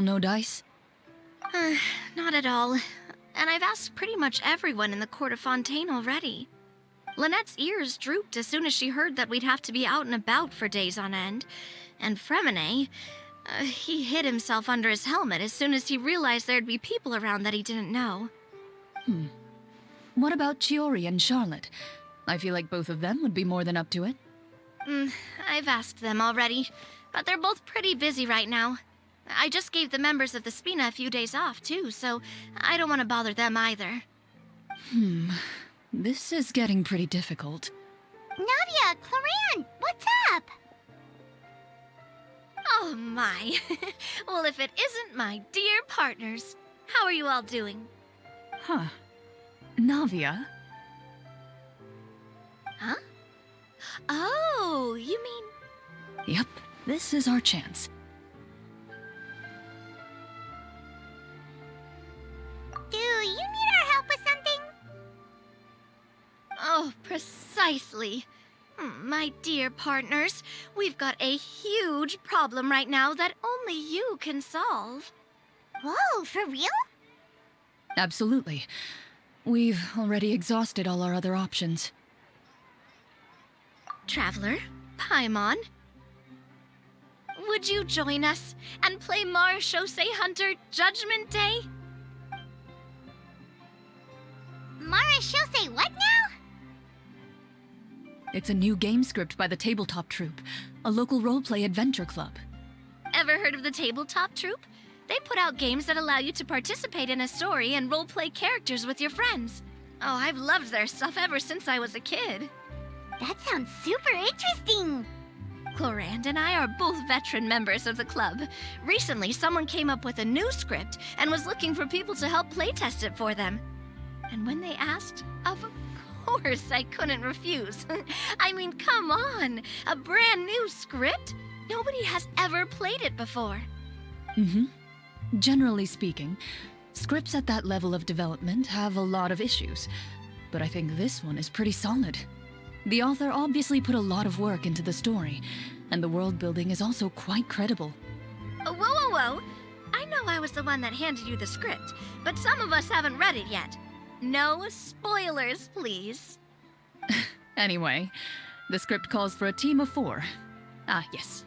no dice? Not at all. And I've asked pretty much everyone in the court of Fontaine already. Lynette's ears drooped as soon as she heard that we'd have to be out and about for days on end. And Fremine, he hid himself under his helmet as soon as he realized there'd be people around that he didn't know. What about Chiori and Charlotte? I feel like both of them would be more than up to it. I've asked them already, but they're both pretty busy right now. I just gave the members of the Spina a few days off, too, so I don't want to bother them either. This is getting pretty difficult. Navia, Clorinde, what's up? Oh my. Well, if it isn't my dear partners. How are you all doing? Huh. Navia? Huh? Oh, you mean... Yep, this is our chance. Do you need our help with something? Oh, precisely. My dear partners, we've got a huge problem right now that only you can solve. Whoa, for real? Absolutely. We've already exhausted all our other options. Traveler, Paimon, would you join us and play Marechaussee Hunter Judgment Day? Marechaussee what now? It's a new game script by the Tabletop Troupe, a local roleplay adventure club. Ever heard of the Tabletop Troupe? They put out games that allow you to participate in a story and roleplay characters with your friends. Oh, I've loved their stuff ever since I was a kid. That sounds super interesting. Clorinde and I are both veteran members of the club. Recently, someone came up with a new script and was looking for people to help playtest it for them. And when they asked, of course I couldn't refuse. I mean, come on, a brand new script? Nobody has ever played it before. Generally speaking, scripts at that level of development have a lot of issues, but I think this one is pretty solid. The author obviously put a lot of work into the story, and the world building is also quite credible. Whoa. I know I was the one that handed you the script, but some of us haven't read it yet. No spoilers, please. Anyway, the script calls for a team of 4. Ah, yes.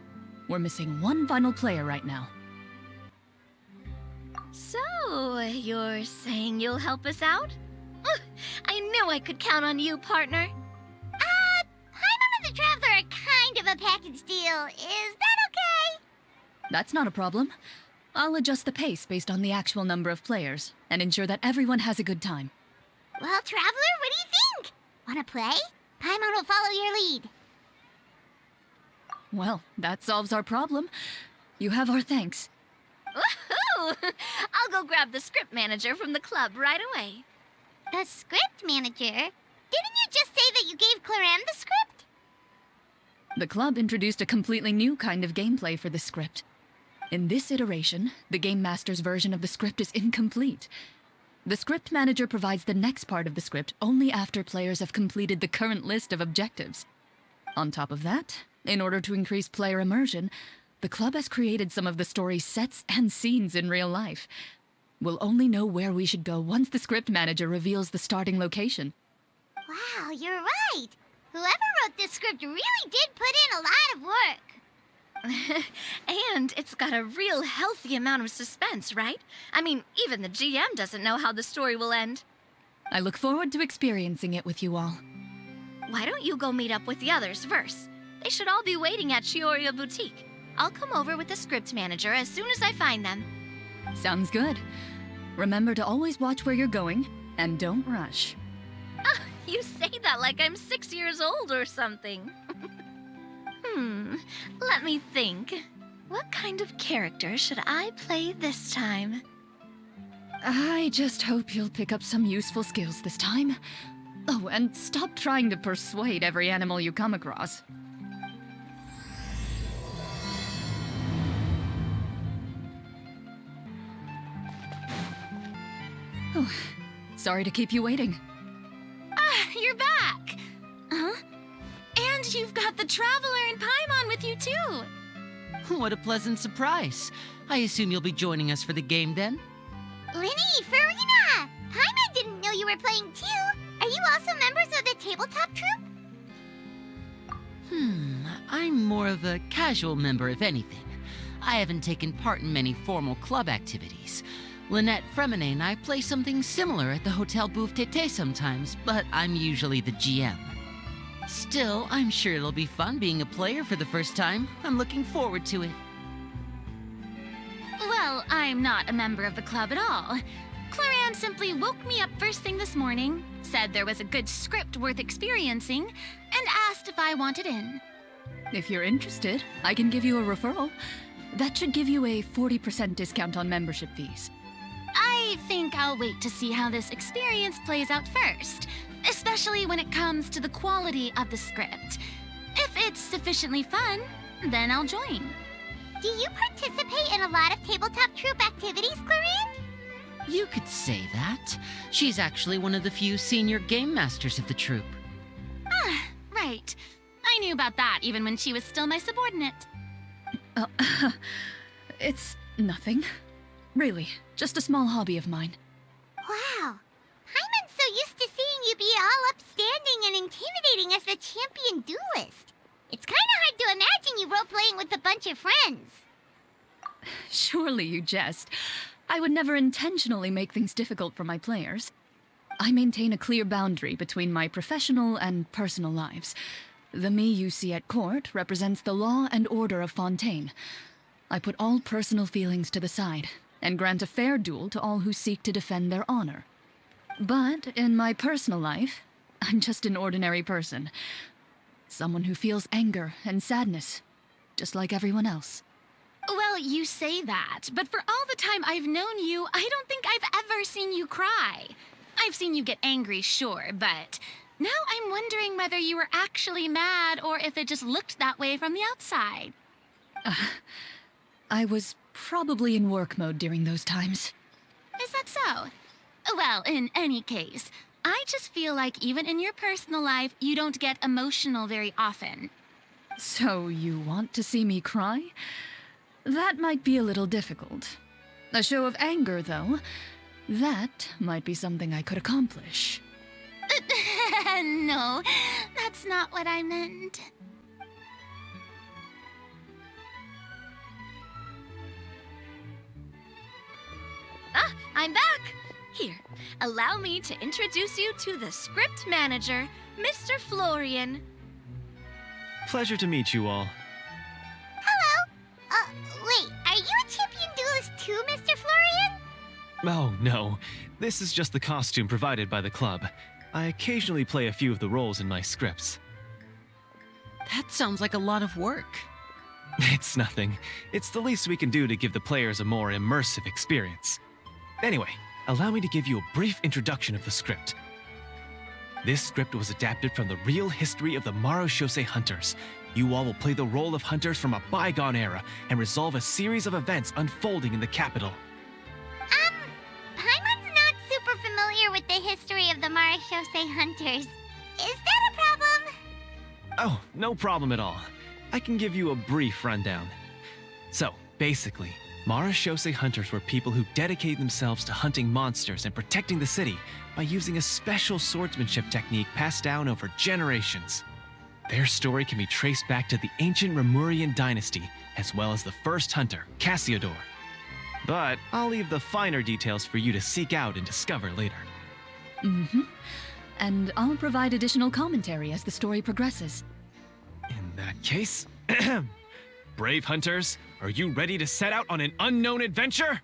We're missing one final player right now. So, you're saying you'll help us out? I knew I could count on you, partner. Paimon and the Traveler are kind of a package deal. Is that okay? That's not a problem. I'll adjust the pace based on the actual number of players, and ensure that everyone has a good time. Well, Traveler, what do you think? Wanna play? Paimon will follow your lead. Well, that solves our problem. You have our thanks. Woohoo! I'll go grab the script manager from the club right away. The script manager? Didn't you just say that you gave Clorinde the script? The club introduced a completely new kind of gameplay for the script. In this iteration, the Game Master's version of the script is incomplete. The script manager provides the next part of the script only after players have completed the current list of objectives. On top of that, in order to increase player immersion, the club has created some of the story's sets and scenes in real life. We'll only know where we should go once the script manager reveals the starting location. Wow, you're right. Whoever wrote this script really did put in a lot of work. And it's got a real healthy amount of suspense, right? I mean, even the GM doesn't know how the story will end. I look forward to experiencing it with you all. Why don't you go meet up with the others first? They should all be waiting at Chioria Boutique. I'll come over with the script manager as soon as I find them. Sounds good. Remember to always watch where you're going, and don't rush. You say that like I'm 6 years old or something. Let me think. What kind of character should I play this time? I just hope you'll pick up some useful skills this time. Oh, and stop trying to persuade every animal you come across. Oh, sorry to keep you waiting. You're back! Huh? And you've got the Traveler and Paimon with you, too! What a pleasant surprise. I assume you'll be joining us for the game then? Linny, Farina! Paimon didn't know you were playing too. Are you also members of the tabletop troupe? I'm more of a casual member if anything. I haven't taken part in many formal club activities. Lynette Fremine and I play something similar at the Hotel Bouffe Tété sometimes, but I'm usually the GM. Still, I'm sure it'll be fun being a player for the first time. I'm looking forward to it. Well, I'm not a member of the club at all. Clorinde simply woke me up first thing this morning, said there was a good script worth experiencing, and asked if I wanted in. If you're interested, I can give you a referral. That should give you a 40% discount on membership fees. I think I'll wait to see how this experience plays out first, especially when it comes to the quality of the script. If it's sufficiently fun, then I'll join. Do you participate in a lot of tabletop troupe activities, Clorinde? You could say that. She's actually one of the few senior game masters of the troupe. Right. I knew about that even when she was still my subordinate. It's nothing. Really, just a small hobby of mine. Wow. Paimon's so used to seeing you be all upstanding and intimidating as the champion duelist. It's kind of hard to imagine you role-playing with a bunch of friends. Surely you jest. I would never intentionally make things difficult for my players. I maintain a clear boundary between my professional and personal lives. The me you see at court represents the law and order of Fontaine. I put all personal feelings to the side and grant a fair duel to all who seek to defend their honor. But in my personal life, I'm just an ordinary person. Someone who feels anger and sadness, just like everyone else. Well, you say that, but for all the time I've known you, I don't think I've ever seen you cry. I've seen you get angry, sure, but now I'm wondering whether you were actually mad or if it just looked that way from the outside. I was probably in work mode during those times. Is that so? Well, in any case, I just feel like even in your personal life, you don't get emotional very often. So you want to see me cry? That might be a little difficult. A show of anger, though, that might be something I could accomplish. No, that's not what I meant. I'm back! Here, allow me to introduce you to the script manager, Mr. Florian. Pleasure to meet you all. Hello. Wait, are you a champion duelist too, Mr. Florian? Oh, no. This is just the costume provided by the club. I occasionally play a few of the roles in my scripts. That sounds like a lot of work. It's nothing. It's the least we can do to give the players a more immersive experience. Anyway, allow me to give you a brief introduction of the script. This script was adapted from the real history of the Marechaussee Hunters. You all will play the role of hunters from a bygone era and resolve a series of events unfolding in the capital. Paimon's not super familiar with the history of the Marechaussee Hunters. Is that a problem? Oh, no problem at all. I can give you a brief rundown. So, basically, Marechaussee Hunters were people who dedicated themselves to hunting monsters and protecting the city by using a special swordsmanship technique passed down over generations. Their story can be traced back to the ancient Remurian dynasty, as well as the first hunter, Cassiodor. But I'll leave the finer details for you to seek out and discover later. And I'll provide additional commentary as the story progresses. In that case, brave hunters, are you ready to set out on an unknown adventure?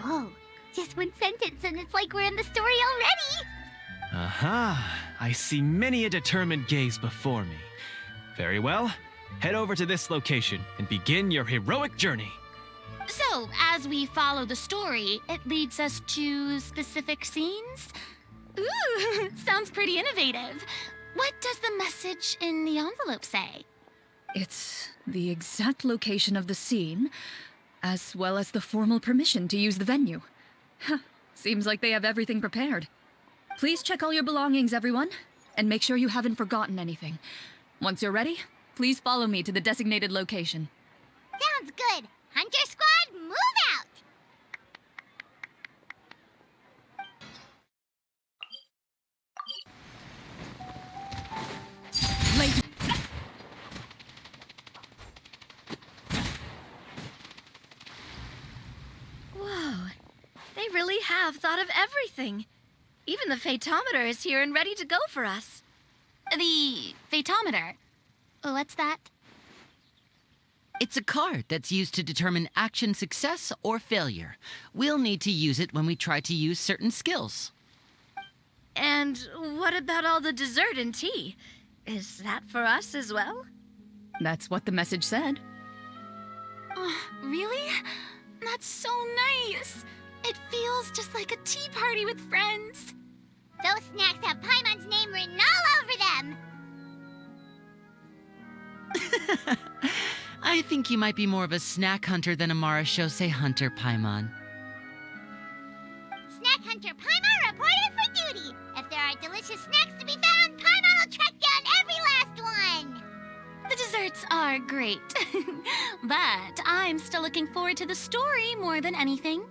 Whoa, just one sentence and it's like we're in the story already! Aha, I see many a determined gaze before me. Very well, head over to this location and begin your heroic journey. So, as we follow the story, it leads us to specific scenes? Ooh, sounds pretty innovative. What does the message in the envelope say? It's the exact location of the scene, as well as the formal permission to use the venue. Seems like they have everything prepared. Please check all your belongings, everyone, and make sure you haven't forgotten anything. Once you're ready, Please follow me to the designated location. Sounds good. Hunter Squad, move out! Late. Whoa. They really have thought of everything. Even the phaetometer is here and ready to go for us. The phaetometer. What's that? It's a card that's used to determine action success or failure. We'll need to use it when we try to use certain skills. And what about all the dessert and tea? Is that for us as well? That's what the message said. Oh, really? That's so nice. It feels just like a tea party with friends. Those snacks have Paimon's name written all over them! I think you might be more of a snack hunter than a Marashose hunter, Paimon. Snack Hunter Paimon reported for duty! If there are delicious snacks to be found, Paimon will track down every last one! The desserts are great. But I'm still looking forward to the story more than anything.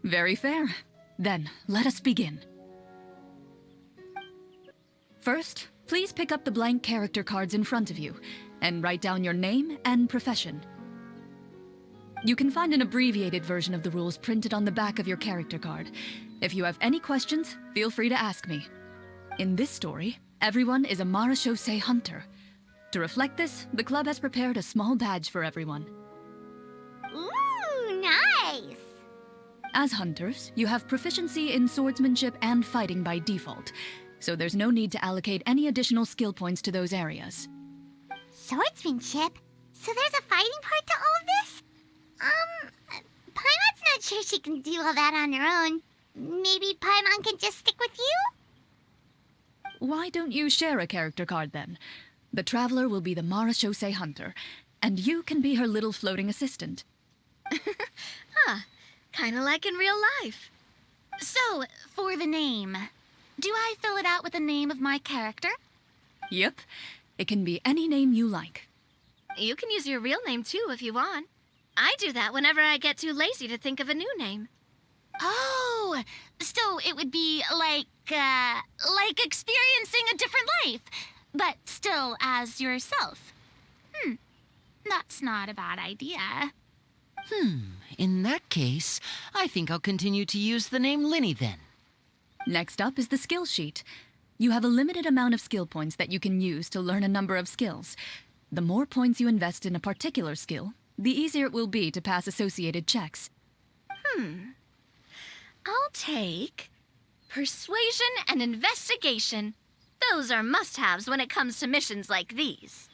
Very fair. Then, let us begin. First, please pick up the blank character cards in front of you and write down your name and profession. You can find an abbreviated version of the rules printed on the back of your character card. If you have any questions, feel free to ask me. In this story, everyone is a Marashose hunter. To reflect this, the club has prepared a small badge for everyone. Ooh, nice! As hunters, you have proficiency in swordsmanship and fighting by default, so there's no need to allocate any additional skill points to those areas. Swordsmanship? So there's a fighting part to all of this? Paimon's not sure she can do all that on her own. Maybe Paimon can just stick with you? Why don't you share a character card then? The Traveler will be the Marashose hunter, and you can be her little floating assistant. Kinda like in real life. So, for the name, do I fill it out with the name of my character? Yep. It can be any name you like. You can use your real name too if you want. I do that whenever I get too lazy to think of a new name. Oh, so it would be like experiencing a different life, but still as yourself. That's not a bad idea. In that case, I think I'll continue to use the name Linny then. Next up is the skill sheet. You have a limited amount of skill points that you can use to learn a number of skills. The more points you invest in a particular skill, the easier it will be to pass associated checks. I'll take persuasion and investigation. Those are must-haves when it comes to missions like these.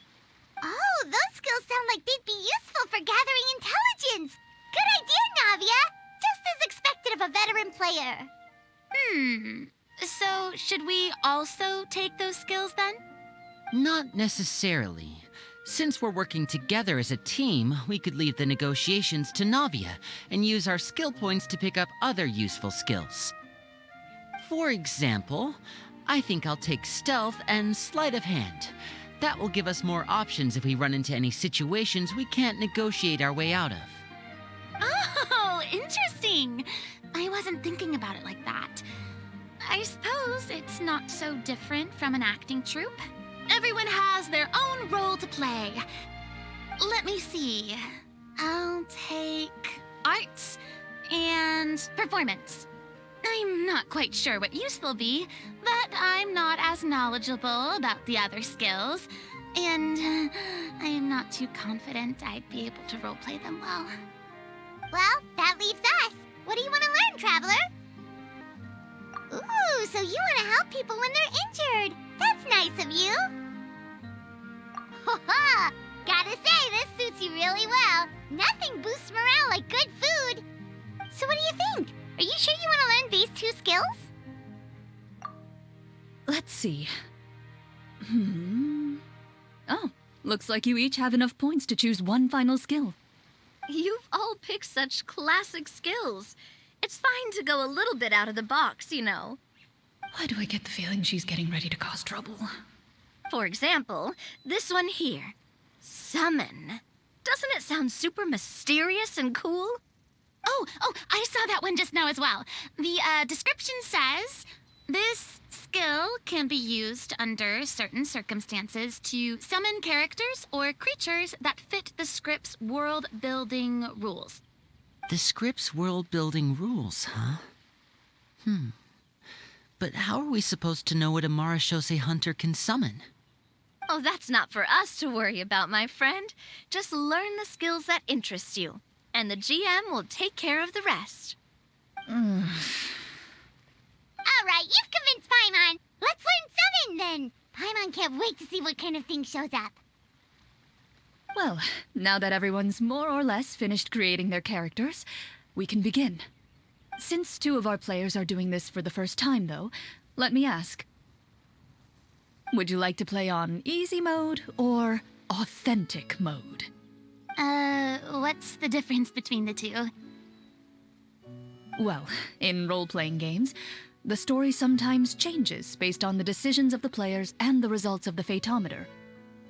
Oh, those skills sound like they'd be useful for gathering intelligence! Good idea, Navia! Just as expected of a veteran player. So should we also take those skills then? Not necessarily. Since we're working together as a team, we could leave the negotiations to Navia and use our skill points to pick up other useful skills. For example, I think I'll take stealth and sleight of hand. That will give us more options if we run into any situations we can't negotiate our way out of. Oh, interesting. I wasn't thinking about it like that. I suppose it's not so different from an acting troupe. Everyone has their own role to play. Let me see. I'll take arts and performance. I'm not quite sure what use they'll be, but I'm not as knowledgeable about the other skills, and I am not too confident I'd be able to roleplay them well. Well, that leaves us. What do you want to learn, Traveler? Ooh, so you want to help people when they're injured. That's nice of you. Ha! Gotta say, this suits you really well. Nothing boosts morale like good food. So what do you think? Are you sure you want to learn these two skills? Let's see. Oh, looks like you each have enough points to choose one final skill. You've all picked such classic skills. It's fine to go a little bit out of the box, you know. Why do I get the feeling she's getting ready to cause trouble? For example, this one here. Summon. Doesn't it sound super mysterious and cool? Oh, I saw that one just now as well. The description says, this skill can be used under certain circumstances to summon characters or creatures that fit the script's world-building rules. The script's world-building rules, huh? But how are we supposed to know what a Marashose hunter can summon? Oh, that's not for us to worry about, my friend. Just learn the skills that interest you, and the GM will take care of the rest. All right, you've convinced Paimon. Let's learn summon, then. Paimon can't wait to see what kind of thing shows up. Well, now that everyone's more or less finished creating their characters, we can begin. Since 2 of our players are doing this for the first time, though, let me ask. Would you like to play on easy mode or authentic mode? What's the difference between the two? Well, in role-playing games, the story sometimes changes based on the decisions of the players and the results of the Fatometer.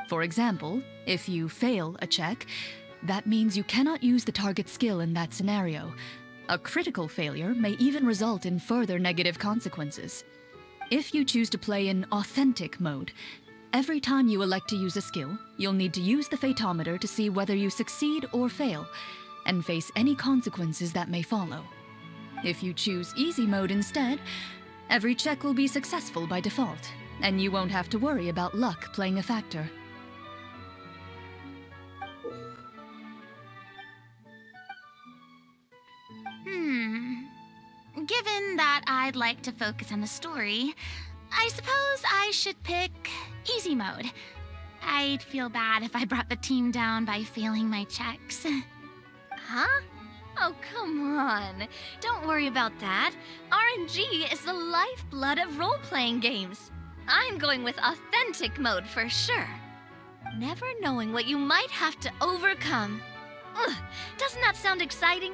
For example, if you fail a check, that means you cannot use the target skill in that scenario. A critical failure may even result in further negative consequences. If you choose to play in authentic mode, every time you elect to use a skill, you'll need to use the Fatometer to see whether you succeed or fail, and face any consequences that may follow. If you choose easy mode instead, every check will be successful by default, and you won't have to worry about luck playing a factor. Given that I'd like to focus on the story, I suppose I should pick easy mode. I'd feel bad if I brought the team down by failing my checks. Huh? Oh, come on. Don't worry about that. RNG is the lifeblood of role-playing games. I'm going with authentic mode for sure. Never knowing what you might have to overcome. Ugh, doesn't that sound exciting?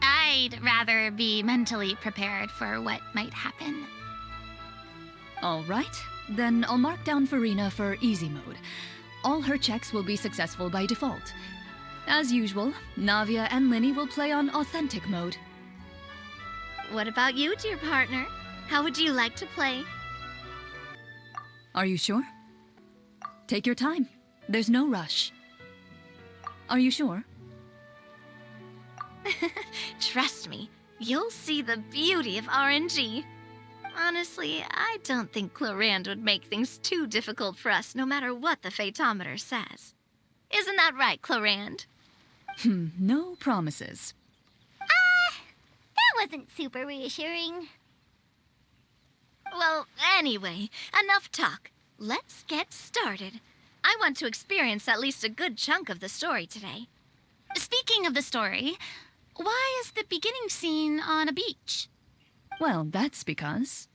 I'd rather be mentally prepared for what might happen. All right, then I'll mark down Farina for easy mode. All her checks will be successful by default. As usual, Navia and Linny will play on authentic mode. What about you, dear partner? How would you like to play? Are you sure? Take your time. There's no rush. Are you sure? Trust me, you'll see the beauty of RNG. Honestly, I don't think Clorinde would make things too difficult for us, no matter what the Fatometer says. Isn't that right, Clorinde? No promises. That wasn't super reassuring. Well, anyway, enough talk. Let's get started. I want to experience at least a good chunk of the story today. Speaking of the story, why is the beginning scene on a beach? Well, that's because...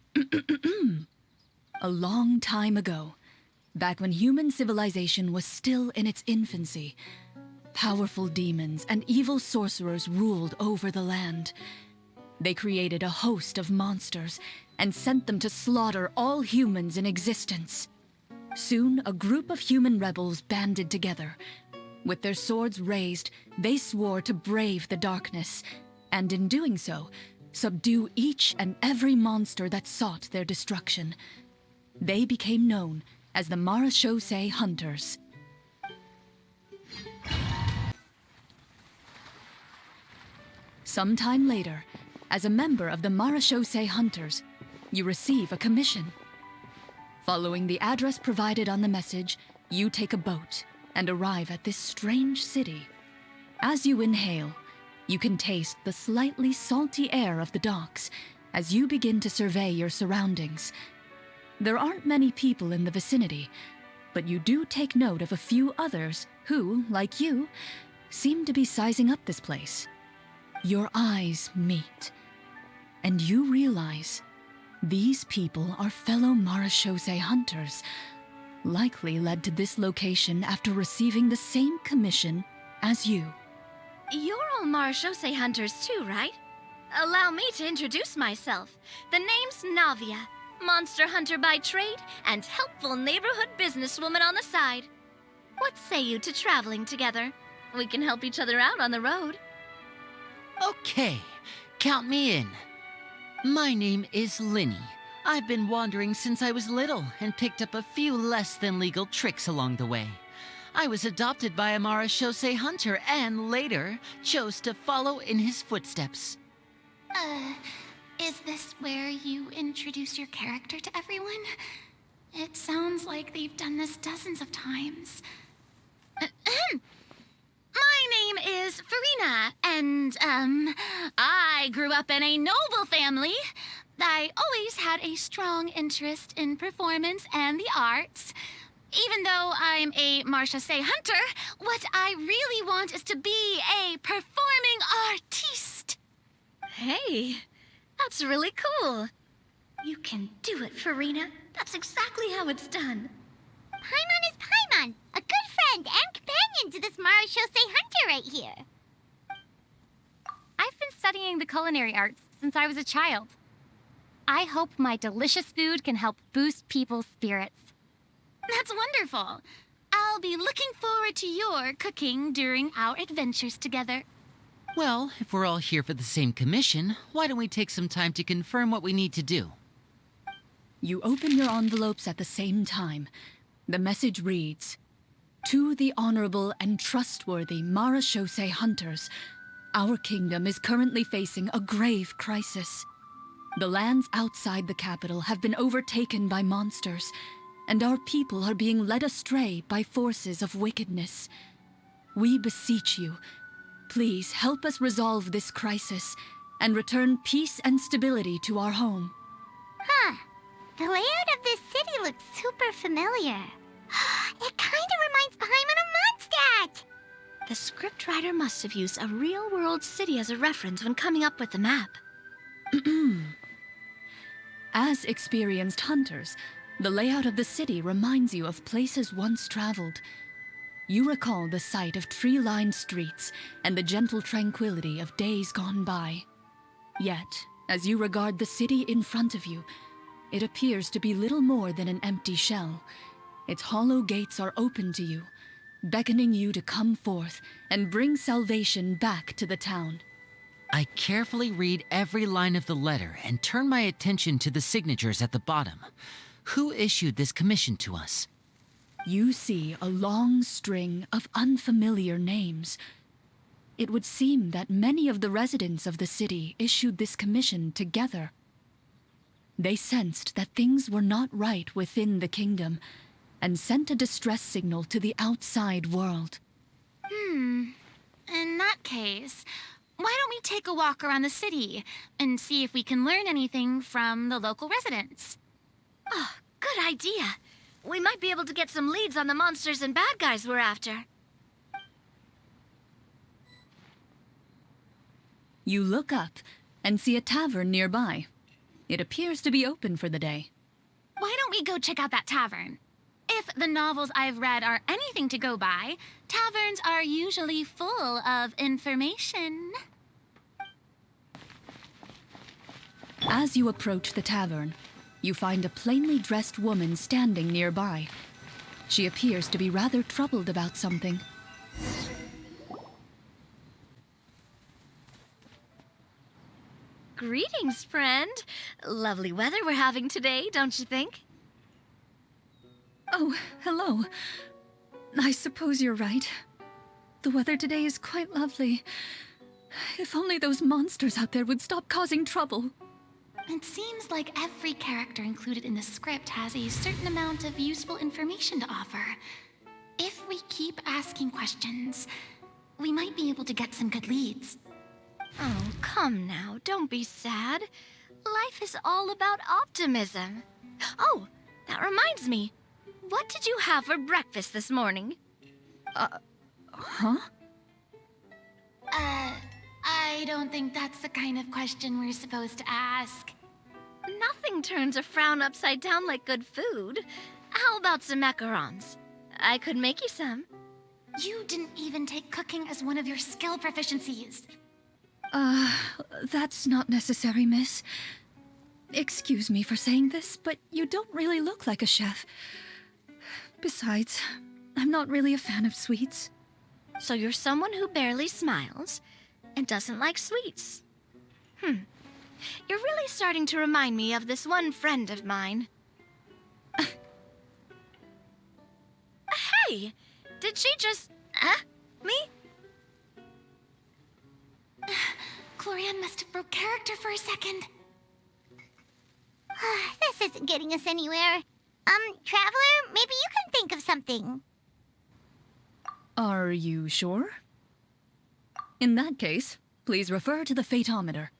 a long time ago, back when human civilization was still in its infancy, powerful demons and evil sorcerers ruled over the land. They created a host of monsters and sent them to slaughter all humans in existence. Soon, a group of human rebels banded together. With their swords raised, they swore to brave the darkness, and in doing so, subdue each and every monster that sought their destruction. They became known as the Marashose Hunters. Sometime later, as a member of the Marashose Hunters, you receive a commission. Following the address provided on the message, you take a boat and arrive at this strange city. As you inhale, you can taste the slightly salty air of the docks as you begin to survey your surroundings. There aren't many people in the vicinity, but you do take note of a few others who, like you, seem to be sizing up this place. Your eyes meet, and you realize these people are fellow Marashose hunters, likely led to this location after receiving the same commission as you. You're all Marashose hunters too, right? Allow me to introduce myself. The name's Navia. monster hunter by trade, and helpful neighborhood businesswoman on the side. What say you to traveling together? We can help each other out on the road. Okay, count me in. My name is Linny. I've been wandering since I was little and picked up a few less than legal tricks along the way. I was adopted by a Marashose hunter and later chose to follow in his footsteps. Is this where you introduce your character to everyone? It sounds like they've done this dozens of times. My name is Farina, and, I grew up in a noble family. I always had a strong interest in performance and the arts. Even though I'm a Marashose hunter, what I really want is to be a performing artiste. Hey, that's really cool. You can do it, Farina. That's exactly how it's done. Paimon is Paimon, a good friend and companion to this Marashose hunter right here. I've been studying the culinary arts since I was a child. I hope my delicious food can help boost people's spirits. That's wonderful. I'll be looking forward to your cooking during our adventures together. Well, if we're all here for the same commission, why don't we take some time to confirm what we need to do? You open your envelopes at the same time. The message reads, "To the honorable and trustworthy Marashose hunters, our kingdom is currently facing a grave crisis. The lands outside the capital have been overtaken by monsters, and our people are being led astray by forces of wickedness. We beseech you, please help us resolve this crisis and return peace and stability to our home." Huh. The layout of this city looks super familiar. It kinda reminds Paimon of Mondstadt! The scriptwriter must have used a real-world city as a reference when coming up with the map. As experienced hunters, the layout of the city reminds you of places once traveled. You recall the sight of tree-lined streets and the gentle tranquility of days gone by. Yet, as you regard the city in front of you, it appears to be little more than an empty shell. Its hollow gates are open to you, beckoning you to come forth and bring salvation back to the town. I carefully read every line of the letter and turn my attention to the signatures at the bottom. Who issued this commission to us? You see a long string of unfamiliar names. It would seem that many of the residents of the city issued this commission together. They sensed that things were not right within the kingdom and sent a distress signal to the outside world. In that case, why don't we take a walk around the city and see if we can learn anything from the local residents? Oh, good idea. We might be able to get some leads on the monsters and bad guys we're after. You look up and see a tavern nearby. It appears to be open for the day. Why don't we go check out that tavern? If the novels I've read are anything to go by, taverns are usually full of information. As you approach the tavern, you find a plainly dressed woman standing nearby. She appears to be rather troubled about something. Greetings, friend. Lovely weather we're having today, don't you think? Oh, hello. I suppose you're right. The weather today is quite lovely. If only those monsters out there would stop causing trouble. It seems like every character included in the script has a certain amount of useful information to offer. If we keep asking questions, we might be able to get some good leads. Oh, come now, don't be sad. Life is all about optimism. Oh, that reminds me. What did you have for breakfast this morning? Huh? I don't think that's the kind of question we're supposed to ask. Nothing turns a frown upside down like good food. How about some macarons? I could make you some. You didn't even take cooking as one of your skill proficiencies. That's not necessary, miss. Excuse me for saying this, but you don't really look like a chef. Besides, I'm not really a fan of sweets. So you're someone who barely smiles and doesn't like sweets. You're really starting to remind me of this one friend of mine. Hey! Did she just... me? Clorinde must have broke character for a second. This isn't getting us anywhere. Traveler, maybe you can think of something. Are you sure? In that case, please refer to the fatometer.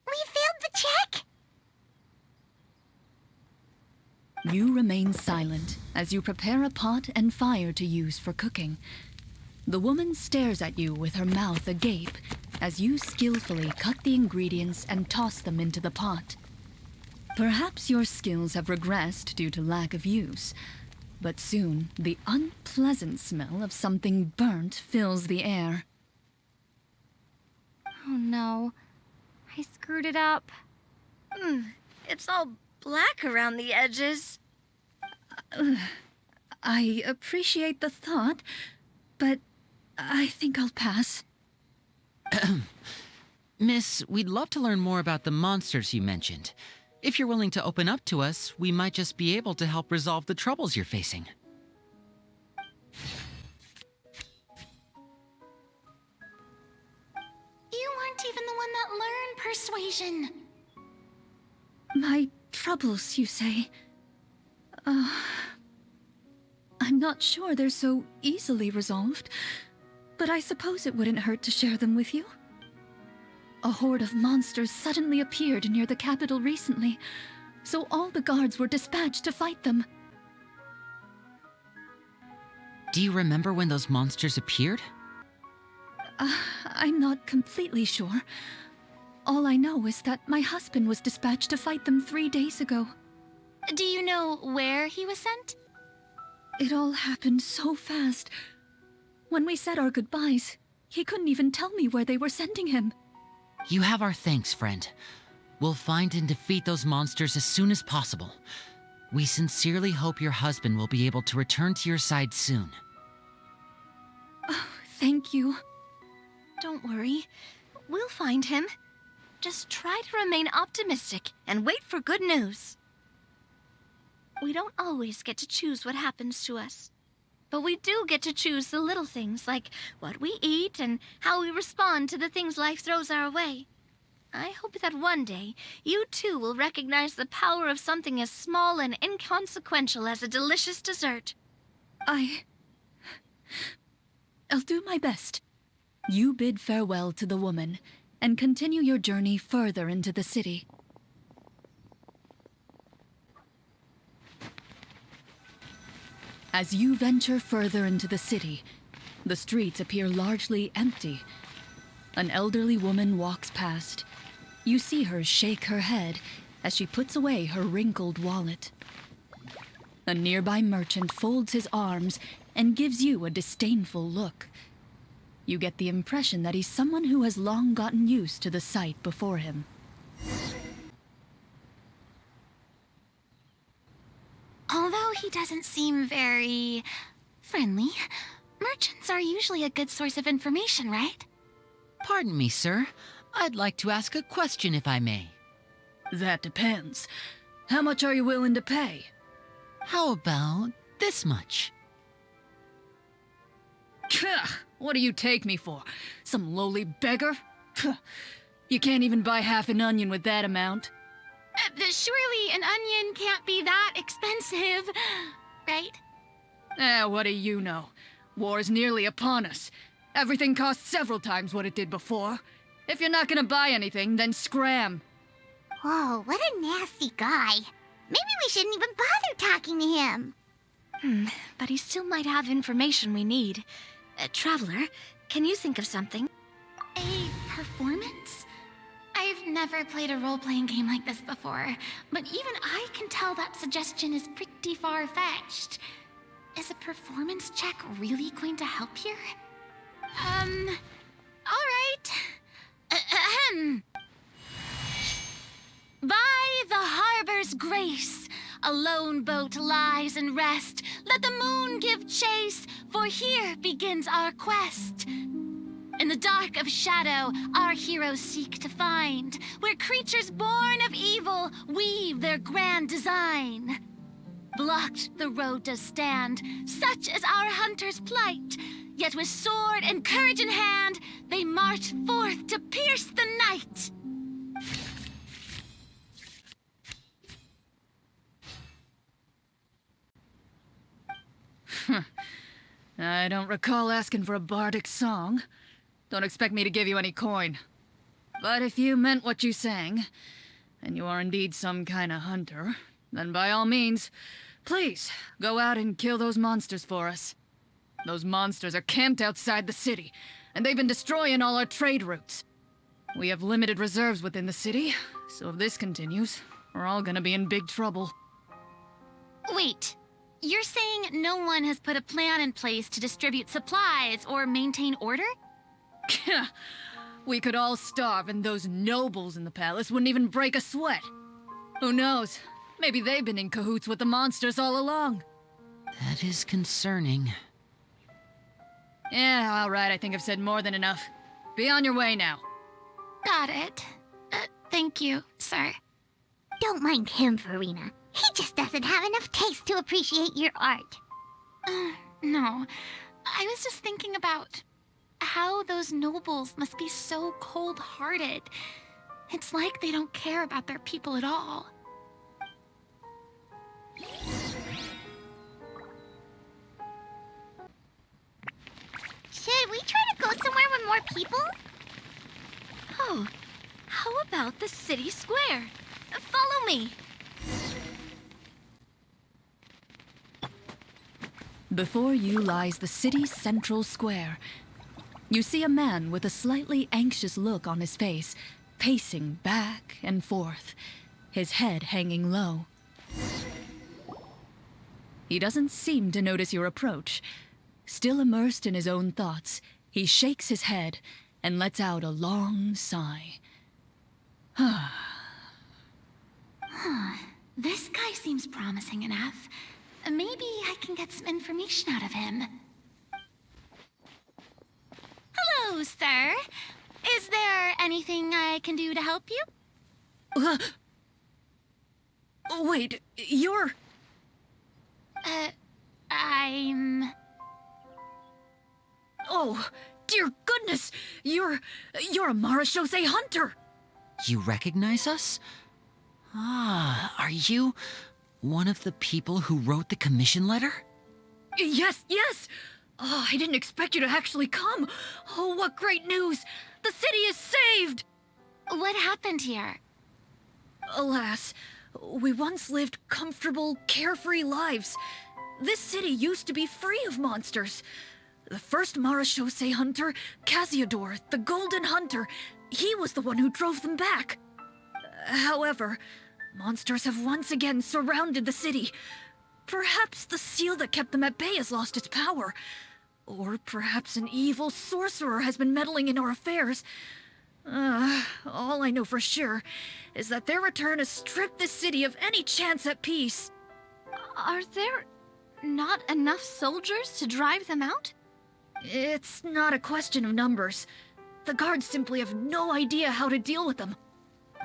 We failed the check? You remain silent as you prepare a pot and fire to use for cooking. The woman stares at you with her mouth agape as you skillfully cut the ingredients and toss them into the pot. Perhaps your skills have regressed due to lack of use, but soon the unpleasant smell of something burnt fills the air. Oh no. I screwed it up. It's all black around the edges. I appreciate the thought, but I think I'll pass. Miss, we'd love to learn more about the monsters you mentioned. If you're willing to open up to us, we might just be able to help resolve the troubles you're facing. You weren't even the one that learned persuasion. My troubles, you say? I'm not sure they're so easily resolved, but I suppose it wouldn't hurt to share them with you. A horde of monsters suddenly appeared near the capital recently, so all the guards were dispatched to fight them. Do you remember when those monsters appeared? I'm not completely sure. All I know is that my husband was dispatched to fight them 3 days ago. Do you know where he was sent? It all happened so fast. When we said our goodbyes, he couldn't even tell me where they were sending him. You have our thanks, friend. We'll find and defeat those monsters as soon as possible. We sincerely hope your husband will be able to return to your side soon. Oh, thank you. Don't worry. We'll find him. Just try to remain optimistic and wait for good news. We don't always get to choose what happens to us. But we do get to choose the little things, like what we eat and how we respond to the things life throws our way. I hope that one day, you too will recognize the power of something as small and inconsequential as a delicious dessert. I'll do my best. You bid farewell to the woman, and continue your journey further into the city. As you venture further into the city, the streets appear largely empty. An elderly woman walks past. You see her shake her head as she puts away her wrinkled wallet. A nearby merchant folds his arms and gives you a disdainful look. You get the impression that he's someone who has long gotten used to the sight before him. Although he doesn't seem very friendly, merchants are usually a good source of information, right? Pardon me, sir. I'd like to ask a question if I may. That depends. How much are you willing to pay? How about this much? What do you take me for? Some lowly beggar? You can't even buy half an onion with that amount. Surely an onion can't be that expensive, right? What do you know? War is nearly upon us. Everything costs several times what it did before. If you're not gonna buy anything, then scram. Whoa, what a nasty guy. Maybe we shouldn't even bother talking to him. But he still might have information we need. Traveler, can you think of something? A performance? I've never played a role-playing game like this before, but even I can tell that suggestion is pretty far-fetched. Is a performance check really going to help here? All right. Ahem. By the harbor's grace, a lone boat lies in rest. Let the moon give chase, for here begins our quest. In the dark of shadow, our heroes seek to find where creatures born of evil weave their grand design. Blocked the road does stand, such is our hunter's plight. Yet with sword and courage in hand, they march forth to pierce the night. I don't recall asking for a bardic song. Don't expect me to give you any coin. But if you meant what you sang, and you are indeed some kind of hunter, then by all means, please, go out and kill those monsters for us. Those monsters are camped outside the city, and they've been destroying all our trade routes. We have limited reserves within the city, so if this continues, we're all gonna be in big trouble. Wait, you're saying no one has put a plan in place to distribute supplies or maintain order? We could all starve, and those nobles in the palace wouldn't even break a sweat. Who knows? Maybe they've been in cahoots with the monsters all along. That is concerning. Yeah, all right, I think I've said more than enough. Be on your way now. Got it. Thank you, sir. Don't mind him, Farina. He just doesn't have enough taste to appreciate your art. No. I was just thinking about how those nobles must be so cold-hearted. It's like they don't care about their people at all. Should we try to go somewhere with more people? Oh, how about the city square? Follow me. Before you lies the city's central square. You see a man with a slightly anxious look on his face, pacing back and forth, his head hanging low. He doesn't seem to notice your approach. Still immersed in his own thoughts, he shakes his head and lets out a long sigh. This guy seems promising enough. Maybe I can get some information out of him. Hello, sir. Is there anything I can do to help you? Wait, you're... I'm... Oh, dear goodness! You're a Marashose hunter! You recognize us? Are you one of the people who wrote the commission letter? Yes! Oh, I didn't expect you to actually come! Oh, what great news! The city is saved! What happened here? Alas, we once lived comfortable, carefree lives. This city used to be free of monsters. The first Marashose hunter, Casiodor, the Golden Hunter, he was the one who drove them back. However, monsters have once again surrounded the city. Perhaps the seal that kept them at bay has lost its power. Or perhaps an evil sorcerer has been meddling in our affairs. All I know for sure is that their return has stripped the city of any chance at peace. Are there not enough soldiers to drive them out? It's not a question of numbers. The guards simply have no idea how to deal with them.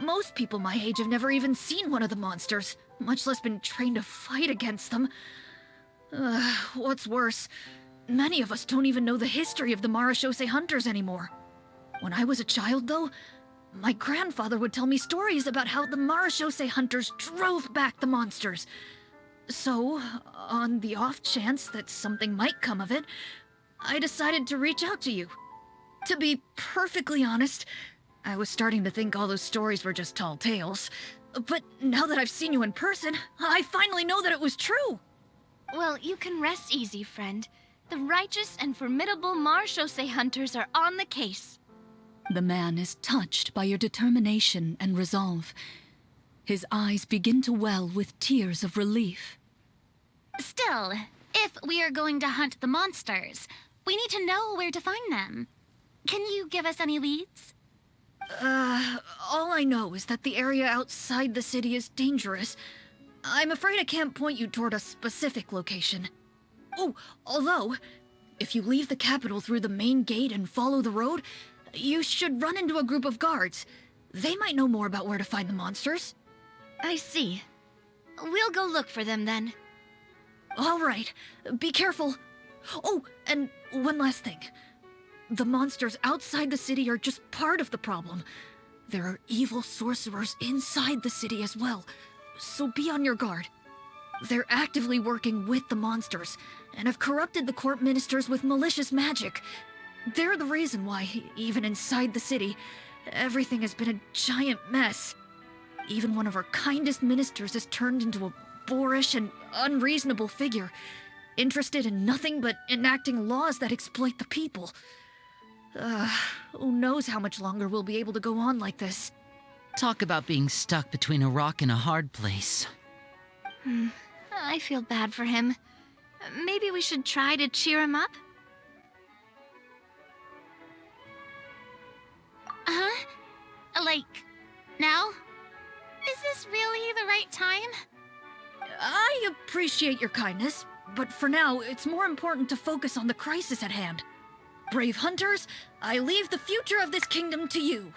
Most people my age have never even seen one of the monsters, much less been trained to fight against them. What's worse, many of us don't even know the history of the Marashose hunters anymore. When I was a child, though, my grandfather would tell me stories about how the Marashose hunters drove back the monsters. So, on the off chance that something might come of it, I decided to reach out to you. To be perfectly honest, I was starting to think all those stories were just tall tales. But now that I've seen you in person, I finally know that it was true. Well, you can rest easy, friend. The righteous and formidable Marashose hunters are on the case. The man is touched by your determination and resolve. His eyes begin to well with tears of relief. Still, if we are going to hunt the monsters, We need to know where to find them. Can you give us any leads? All I know is that the area outside the city is dangerous. I'm afraid I can't point you toward a specific location. Oh, although, if you leave the capital through the main gate and follow the road, you should run into a group of guards. They might know more about where to find the monsters. I see. We'll go look for them then. All right, be careful. Oh, and one last thing. The monsters outside the city are just part of the problem. There are evil sorcerers inside the city as well, so be on your guard. They're actively working with the monsters, and have corrupted the court ministers with malicious magic. They're the reason why, even inside the city, everything has been a giant mess. Even one of our kindest ministers has turned into a boorish and unreasonable figure, interested in nothing but enacting laws that exploit the people. Who knows how much longer we'll be able to go on like this. Talk about being stuck between a rock and a hard place. I feel bad for him. Maybe we should try to cheer him up? Huh? Like, now? Is this really the right time? I appreciate your kindness, but for now, it's more important to focus on the crisis at hand. Brave hunters, I leave the future of this kingdom to you.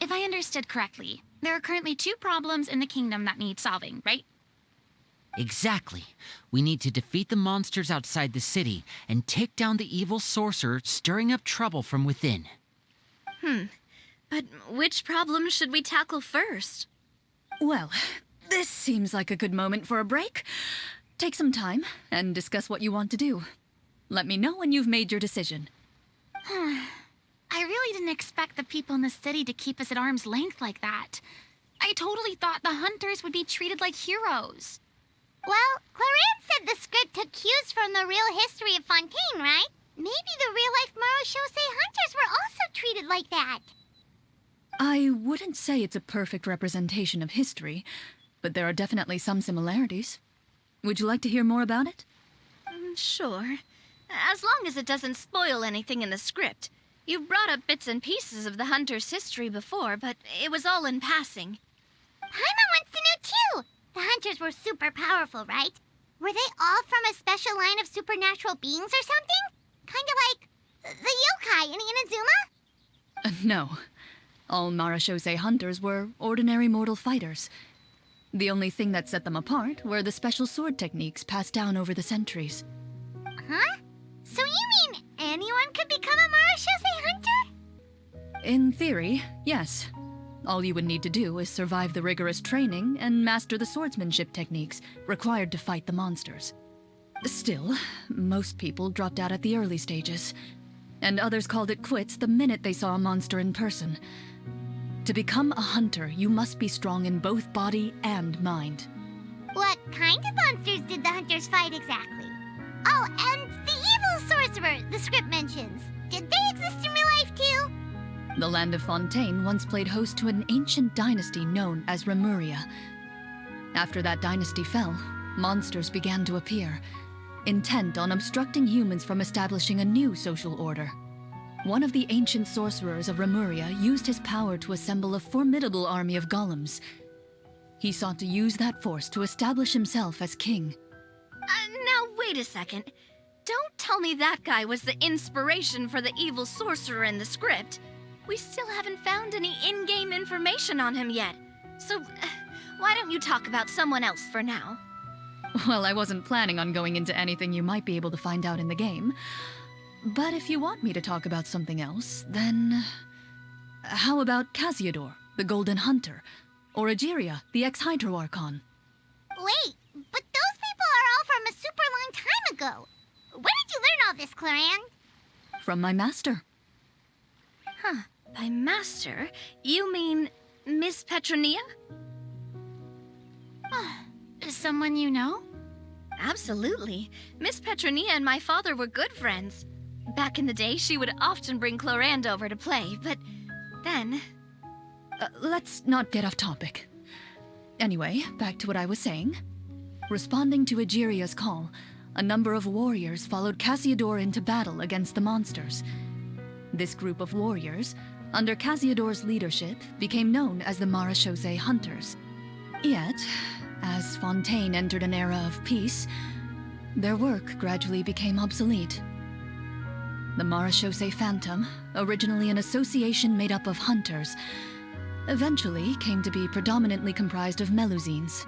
If I understood correctly, there are currently 2 problems in the kingdom that need solving, right? Exactly. We need to defeat the monsters outside the city and take down the evil sorcerer stirring up trouble from within. But which problem should we tackle first? Well, this seems like a good moment for a break. Take some time and discuss what you want to do. Let me know when you've made your decision. I really didn't expect the people in the city to keep us at arm's length like that. I totally thought the hunters would be treated like heroes. Well, Clorinde said the script took cues from the real history of Fontaine, right? Maybe the real-life Marashose hunters were also treated like that. I wouldn't say it's a perfect representation of history, but there are definitely some similarities. Would you like to hear more about it? Sure. As long as it doesn't spoil anything in the script. You brought up bits and pieces of the hunter's history before, but it was all in passing. Paimon wants to know too! The hunters were super powerful, right? Were they all from a special line of supernatural beings or something? Kind of like the yokai in Inazuma? No. All Marashose hunters were ordinary mortal fighters. The only thing that set them apart were the special sword techniques passed down over the centuries. Huh? So you mean anyone could become a Marashose hunter? In theory, yes. All you would need to do is survive the rigorous training and master the swordsmanship techniques required to fight the monsters. Still, most people dropped out at the early stages, and others called it quits the minute they saw a monster in person. To become a hunter, you must be strong in both body and mind. What kind of monsters did the hunters fight exactly? Oh, and the evil sorcerer the script mentions. Did they exist in real life too? The land of Fontaine once played host to an ancient dynasty known as Rapperia. After that dynasty fell, monsters began to appear, intent on obstructing humans from establishing a new social order. One of the ancient sorcerers of Rapperia used his power to assemble a formidable army of golems. He sought to use that force to establish himself as king. Now wait a second. Don't tell me that guy was the inspiration for the evil sorcerer in the script. We still haven't found any in-game information on him yet. So, why don't you talk about someone else for now? Well, I wasn't planning on going into anything you might be able to find out in the game. But if you want me to talk about something else, then... How about Casiodor, the Golden Hunter? Or Egeria, the ex-Hydro Archon? Wait, but those people are all from a super long time ago. Where did you learn all this, Clorinde? From my master. By master, you mean Miss Petronia? Someone you know? Absolutely. Miss Petronia and my father were good friends. Back in the day, she would often bring Clorinde over to play, but then... Let's not get off topic. Anyway, back to what I was saying. Responding to Egeria's call, a number of warriors followed Cassiodor into battle against the monsters. This group of warriors, under Cassiodor's leadership, became known as the Marechaussee Hunters. Yet, as Fontaine entered an era of peace, their work gradually became obsolete. The Marechaussee Phantom, originally an association made up of hunters, eventually came to be predominantly comprised of Melusines.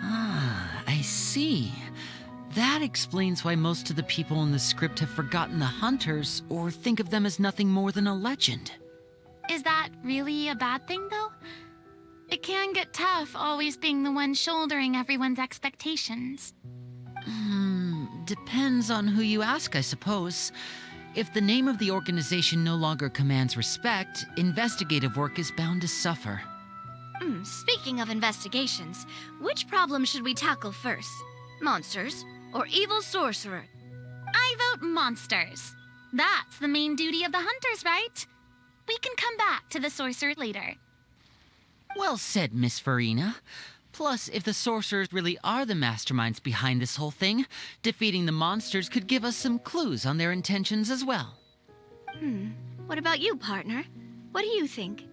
Ah, I see. That explains why most of the people in the script have forgotten the hunters or think of them as nothing more than a legend. Is that really a bad thing, though? It can get tough always being the one shouldering everyone's expectations. Depends on who you ask, I suppose. If the name of the organization no longer commands respect, investigative work is bound to suffer. Speaking of investigations, which problem should we tackle first? Monsters or evil sorcerer? I vote monsters. That's the main duty of the hunters, right? We can come back to the sorcerer later. Well said, Miss Farina. Plus, if the sorcerers really are the masterminds behind this whole thing, defeating the monsters could give us some clues on their intentions as well. What about you, partner? What do you think?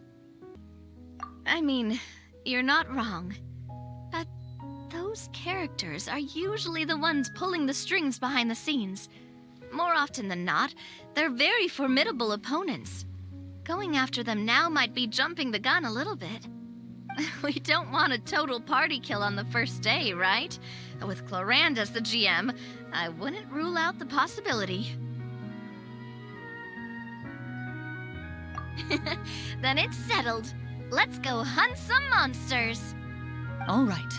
I mean, you're not wrong. But those characters are usually the ones pulling the strings behind the scenes. More often than not, they're very formidable opponents. Going after them now might be jumping the gun a little bit. We don't want a total party kill on the first day, right? With Clorinde as the GM, I wouldn't rule out the possibility. Then it's settled. Let's go hunt some monsters. All right.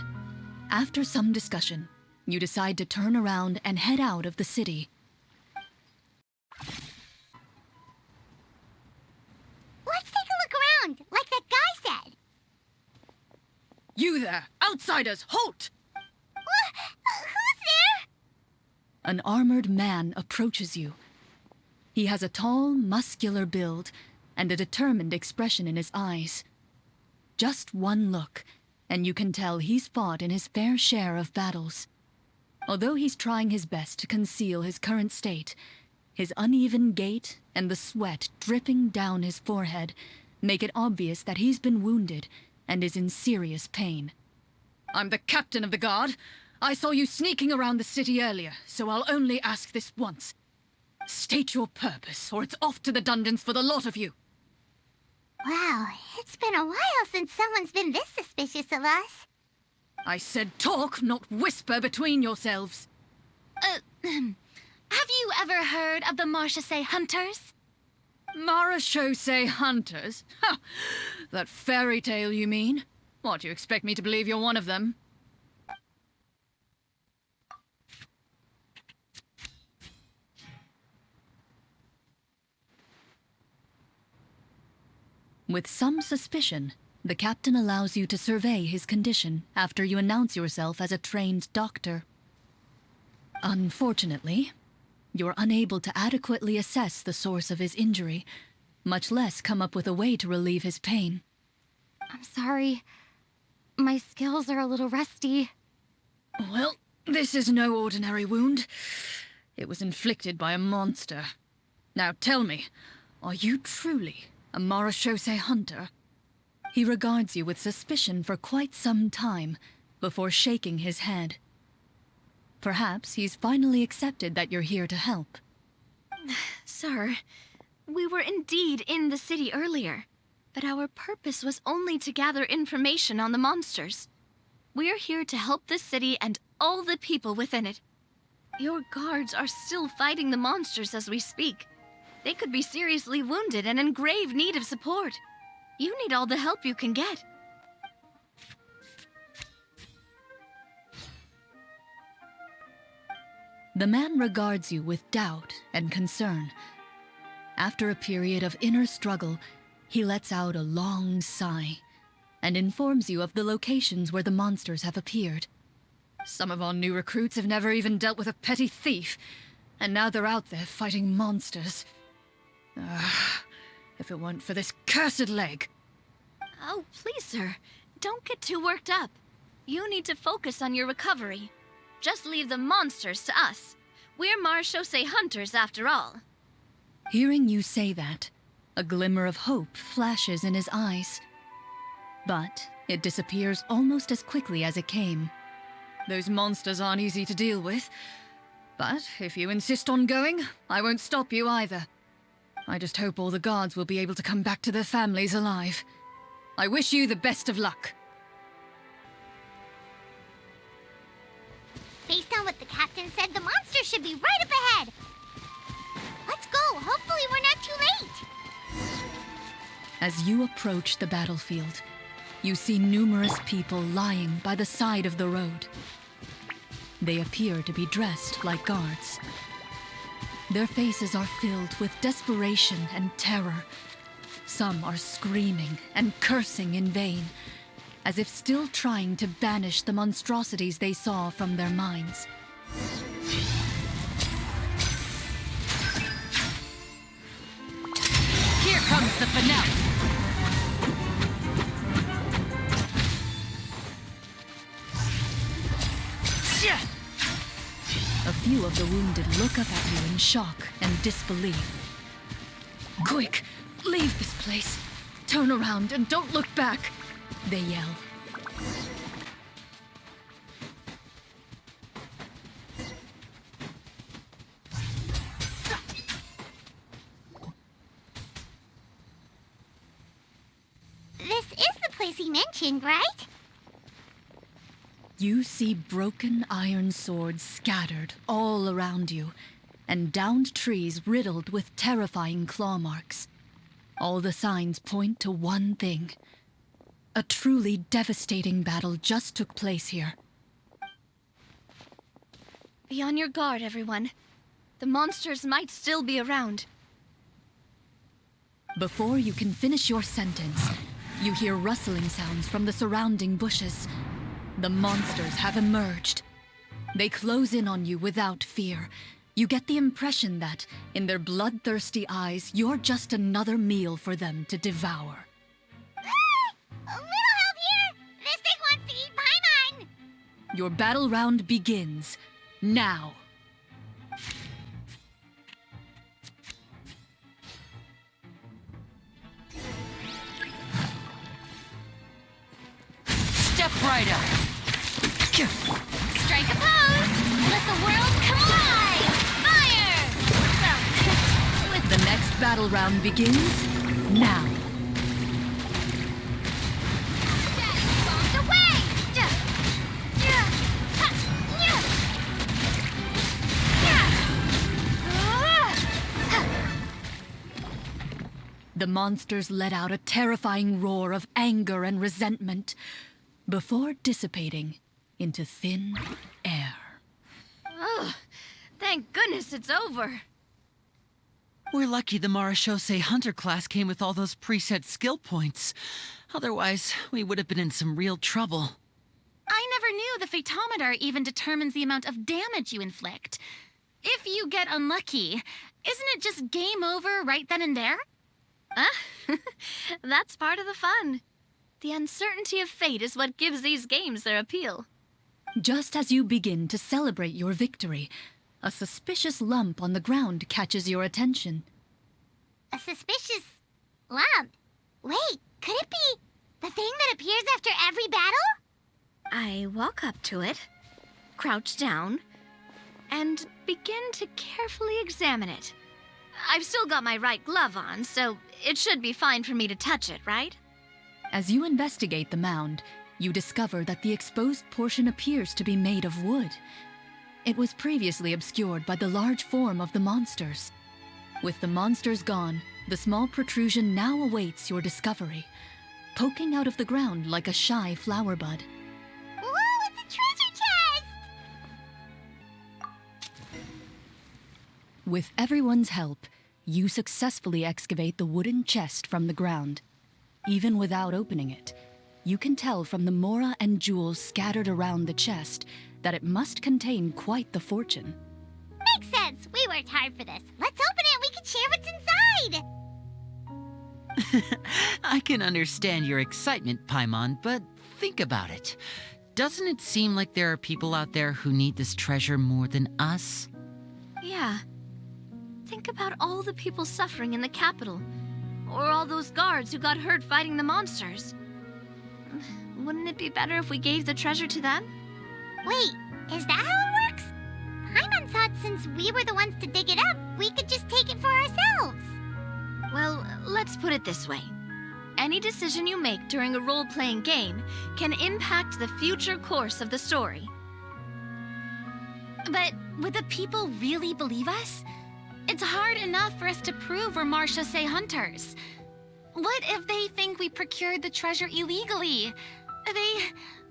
After some discussion, you decide to turn around and head out of the city. Let's take a look around, like that guy said. You there! Outsiders, halt! Who's there? An armored man approaches you. He has a tall, muscular build and a determined expression in his eyes. Just one look, and you can tell he's fought in his fair share of battles. Although he's trying his best to conceal his current state, his uneven gait and the sweat dripping down his forehead make it obvious that he's been wounded and is in serious pain. I'm the captain of the guard. I saw you sneaking around the city earlier, so I'll only ask this once. State your purpose, or it's off to the dungeons for the lot of you. Wow, it's been a while since someone's been this suspicious of us. I said talk, not whisper between yourselves. Have you ever heard of the Marechaussee Hunters? Marechaussee Hunters? Ha! That fairy tale, you mean? What, you expect me to believe you're one of them? With some suspicion, the captain allows you to survey his condition after you announce yourself as a trained doctor. Unfortunately, you're unable to adequately assess the source of his injury, much less come up with a way to relieve his pain. I'm sorry. My skills are a little rusty. Well, this is no ordinary wound. It was inflicted by a monster. Now tell me, are you truly a Marechaussee Hunter? He regards you with suspicion for quite some time before shaking his head. Perhaps he's finally accepted that you're here to help. Sir, we were indeed in the city earlier, but our purpose was only to gather information on the monsters. We're here to help the city and all the people within it. Your guards are still fighting the monsters as we speak. They could be seriously wounded and in grave need of support. You need all the help you can get. The man regards you with doubt and concern. After a period of inner struggle, he lets out a long sigh and informs you of the locations where the monsters have appeared. Some of our new recruits have never even dealt with a petty thief, and now they're out there fighting monsters. If it weren't for this cursed leg. Oh, please, sir. Don't get too worked up. You need to focus on your recovery. Just leave the monsters to us. We're marechaussee hunters after all. Hearing you say that, a glimmer of hope flashes in his eyes. But it disappears almost as quickly as it came. Those monsters aren't easy to deal with. But if you insist on going, I won't stop you either. I just hope all the guards will be able to come back to their families alive. I wish you the best of luck. Based on what the captain said, the monster should be right up ahead. Let's go. Hopefully we're not too late. As you approach the battlefield, you see numerous people lying by the side of the road. They appear to be dressed like guards. Their faces are filled with desperation and terror. Some are screaming and cursing in vain, as if still trying to banish the monstrosities they saw from their minds. Here comes the finale. A few of the wounded look up at you in shock and disbelief. Quick, leave this place. Turn around and don't look back, they yell. This is the place he mentioned, right? You see broken iron swords scattered all around you, and downed trees riddled with terrifying claw marks. All the signs point to one thing. A truly devastating battle just took place here. Be on your guard, everyone. The monsters might still be around. Before you can finish your sentence, you hear rustling sounds from the surrounding bushes. The monsters have emerged. They close in on you without fear. You get the impression that, in their bloodthirsty eyes, you're just another meal for them to devour. A little help here! This thing wants to eat Paimon! Your battle round begins now. Step right up. Strike a pose! Let the world come alive! Fire! The next battle round begins now. Bombs away! The monsters let out a terrifying roar of anger and resentment before dissipating into thin air. Ugh, thank goodness it's over. We're lucky the marechaussee hunter class came with all those preset skill points. Otherwise, we would have been in some real trouble. I never knew the photometer even determines the amount of damage you inflict. If you get unlucky, isn't it just game over right then and there? That's part of the fun. The uncertainty of fate is what gives these games their appeal. Just as you begin to celebrate your victory, a suspicious lump on the ground catches your attention. A suspicious lump. Wait, could it be the thing that appears after every battle? I walk up to it, crouch down, and begin to carefully examine it. I've still got my right glove on, so it should be fine for me to touch it, right? As you investigate the mound, you discover that the exposed portion appears to be made of wood. It was previously obscured by the large form of the monsters. With the monsters gone, the small protrusion now awaits your discovery, poking out of the ground like a shy flower bud. Whoa, it's a treasure chest! With everyone's help, you successfully excavate the wooden chest from the ground. Even without opening it, you can tell from the mora and jewels scattered around the chest that it must contain quite the fortune. Makes sense. We worked hard for this. Let's open it. We can share what's inside. I can understand your excitement, Paimon, but think about it. Doesn't it seem like there are people out there who need this treasure more than us? Yeah. Think about all the people suffering in the capital. Or all those guards who got hurt fighting the monsters. Wouldn't it be better if we gave the treasure to them? Wait, is that how it works? Paimon thought since we were the ones to dig it up, we could just take it for ourselves. Well, let's put it this way. Any decision you make during a role-playing game can impact the future course of the story. But would the people really believe us? It's hard enough for us to prove we're Marchese hunters. What if they think we procured the treasure illegally? They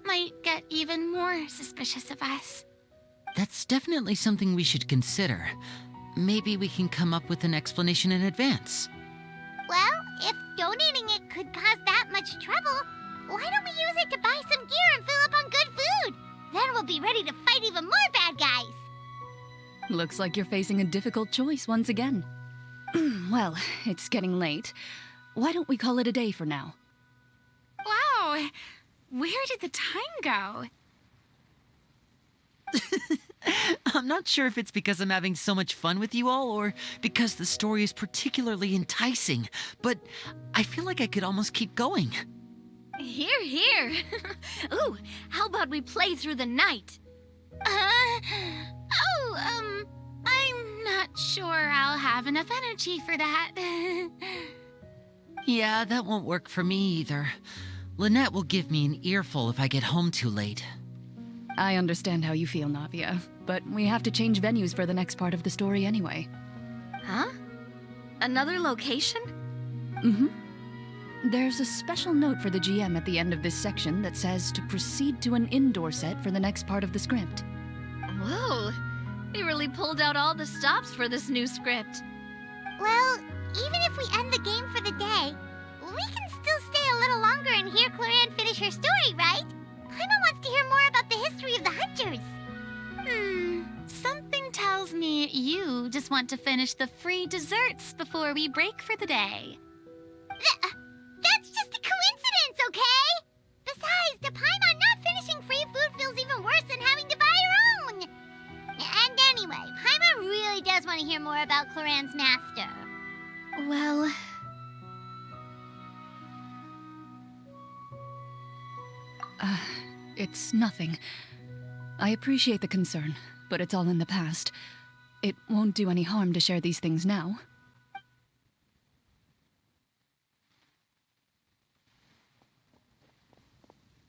might get even more suspicious of us. That's definitely something we should consider. Maybe we can come up with an explanation in advance. Well, if donating it could cause that much trouble, why don't we use it to buy some gear and fill up on good food? Then we'll be ready to fight even more bad guys. Looks like you're facing a difficult choice once again. Well, it's getting late. Why don't we call it a day for now? Wow, where did the time go? I'm not sure if it's because I'm having so much fun with you all or because the story is particularly enticing, but I feel like I could almost keep going. Here, here. Ooh, how about we play through the night? I'm not sure I'll have enough energy for that. Yeah, that won't work for me either. Lynette will give me an earful if I get home too late. I understand how you feel, Navia, but we have to change venues for the next part of the story anyway. Huh? Another location? Mm-hmm. There's a special note for the GM at the end of this section that says to proceed to an indoor set for the next part of the script. Whoa, they really pulled out all the stops for this new script. Well, even if we end the game for the day, we can still stay a little longer and hear Clorinde finish her story, right? Paimon wants to hear more about the history of the hunters. Something tells me you just want to finish the free desserts before we break for the day. That's just a coincidence, okay? Besides, to Paimon, not finishing free food feels even worse than having to buy her own. And anyway, Paimon really does want to hear more about Clorinde's master. Well... It's nothing. I appreciate the concern, but it's all in the past. It won't do any harm to share these things now.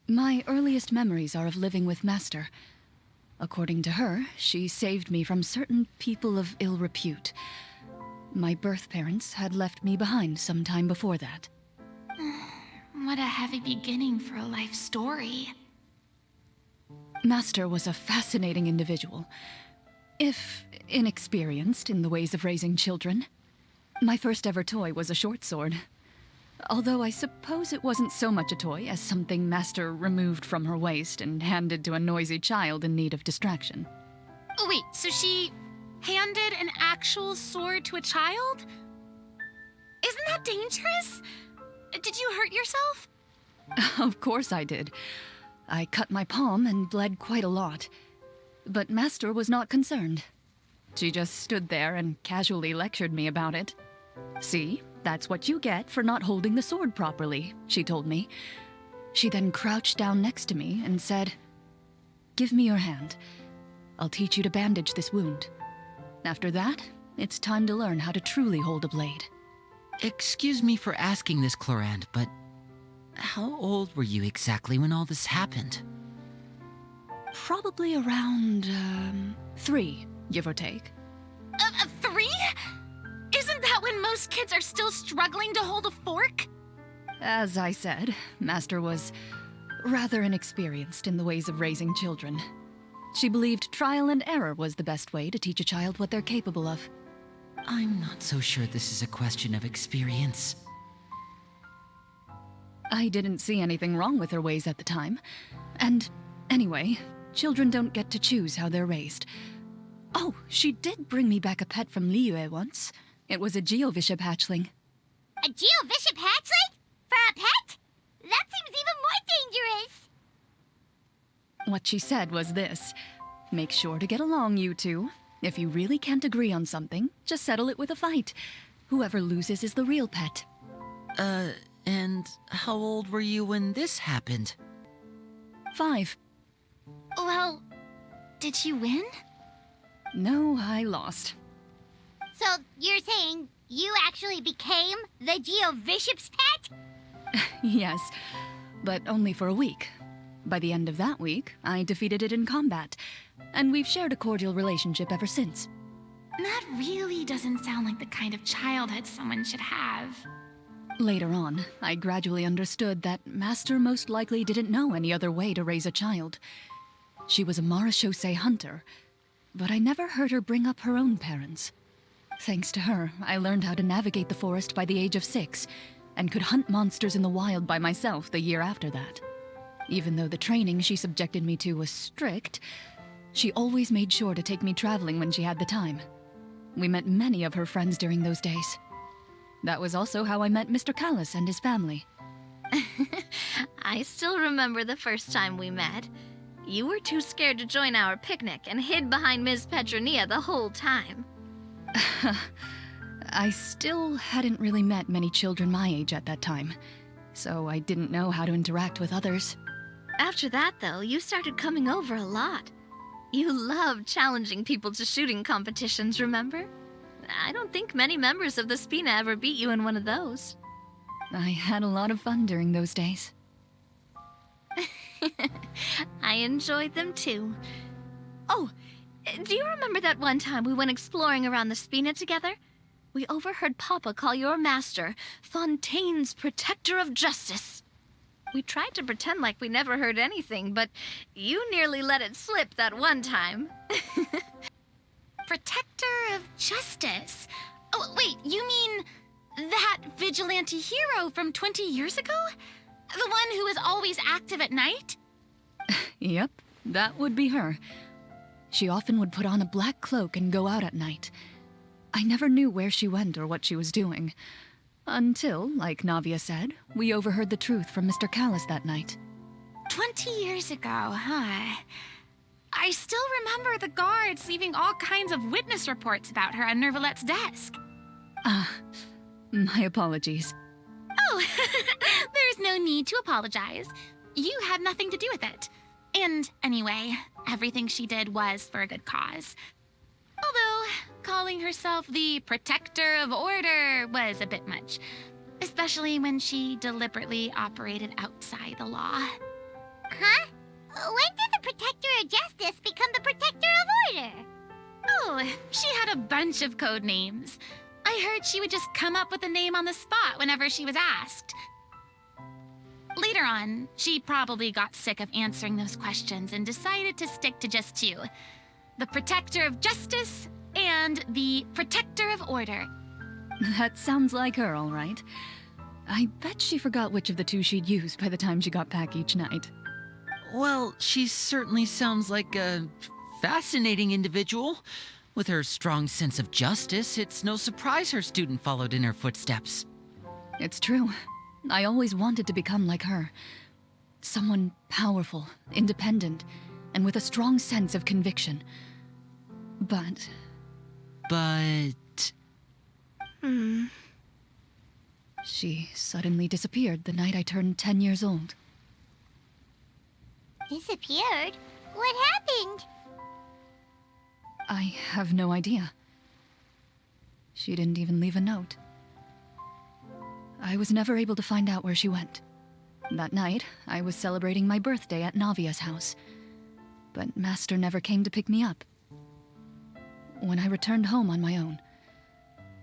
My earliest memories are of living with Master. According to her, she saved me from certain people of ill repute. My birth parents had left me behind some time before that. What a heavy beginning for a life story. Master was a fascinating individual, if inexperienced in the ways of raising children. My first ever toy was a short sword. Although I suppose it wasn't so much a toy as something Master removed from her waist and handed to a noisy child in need of distraction. Oh, wait, so she handed an actual sword to a child? Isn't that dangerous? Did you hurt yourself? Of course I did. I cut my palm and bled quite a lot. But Master was not concerned. She just stood there and casually lectured me about it. See, that's what you get for not holding the sword properly, she told me. She then crouched down next to me and said, "Give me your hand. I'll teach you to bandage this wound. After that, it's time to learn how to truly hold a blade." Excuse me for asking this, Clorinde, but how old were you exactly when all this happened? Probably around, 3, give or take. 3? Isn't that when most kids are still struggling to hold a fork? As I said, Master was rather inexperienced in the ways of raising children. She believed trial and error was the best way to teach a child what they're capable of. I'm not so sure this is a question of experience. I didn't see anything wrong with her ways at the time. And anyway, children don't get to choose how they're raised. Oh, she did bring me back a pet from Liyue once. It was a Geovishap hatchling. A Geovishap hatchling? For a pet? That seems even more dangerous. What she said was this: make sure to get along, you two. If you really can't agree on something, just settle it with a fight. Whoever loses is the real pet. And how old were you when this happened? 5. Well, did she win? No, I lost. So you're saying you actually became the Geovishop's pet? Yes, but only for a week. By the end of that week, I defeated it in combat, and we've shared a cordial relationship ever since. That really doesn't sound like the kind of childhood someone should have. Later on, I gradually understood that Master most likely didn't know any other way to raise a child. She was a marechaussee hunter, but I never heard her bring up her own parents. Thanks to her, I learned how to navigate the forest by the age of 6, and could hunt monsters in the wild by myself the year after that. Even though the training she subjected me to was strict, she always made sure to take me traveling when she had the time. We met many of her friends during those days. That was also how I met Mr. Callis and his family. I still remember the first time we met. You were too scared to join our picnic and hid behind Ms. Petronia the whole time. I still hadn't really met many children my age at that time, so I didn't know how to interact with others. After that, though, you started coming over a lot. You loved challenging people to shooting competitions, remember? I don't think many members of the Spina ever beat you in one of those. I had a lot of fun during those days. I enjoyed them too. Oh, do you remember that one time we went exploring around the Spina together? We overheard Papa call your master Fontaine's Protector of Justice. We tried to pretend like we never heard anything, but you nearly let it slip that one time. Protector of Justice? Oh, wait, you mean that vigilante hero from 20 years ago? The one who is always active at night? Yep, that would be her. She often would put on a black cloak and go out at night. I never knew where she went or what she was doing. Until, like Navia said, we overheard the truth from Mr. Callis that night. 20 years ago, huh? I still remember the guards leaving all kinds of witness reports about her on Nervalette's desk. My apologies. Oh, there's no need to apologize. You had nothing to do with it. And anyway, everything she did was for a good cause. Although, calling herself the Protector of Order was a bit much, especially when she deliberately operated outside the law. Huh? When did the Protector of Justice become the Protector of Order? Oh, she had a bunch of code names. I heard she would just come up with a name on the spot whenever she was asked. Later on, she probably got sick of answering those questions and decided to stick to just 2. The Protector of Justice and the Protector of Order. That sounds like her, all right. I bet she forgot which of the 2 she'd use by the time she got back each night. Well, she certainly sounds like a fascinating individual. With her strong sense of justice, it's no surprise her student followed in her footsteps. It's true. I always wanted to become like her. Someone powerful, independent, and with a strong sense of conviction. But... She suddenly disappeared the night I turned 10 years old. Disappeared? What happened? I have no idea. She didn't even leave a note. I was never able to find out where she went. That night, I was celebrating my birthday at Navia's house, but Master never came to pick me up. When I returned home on my own,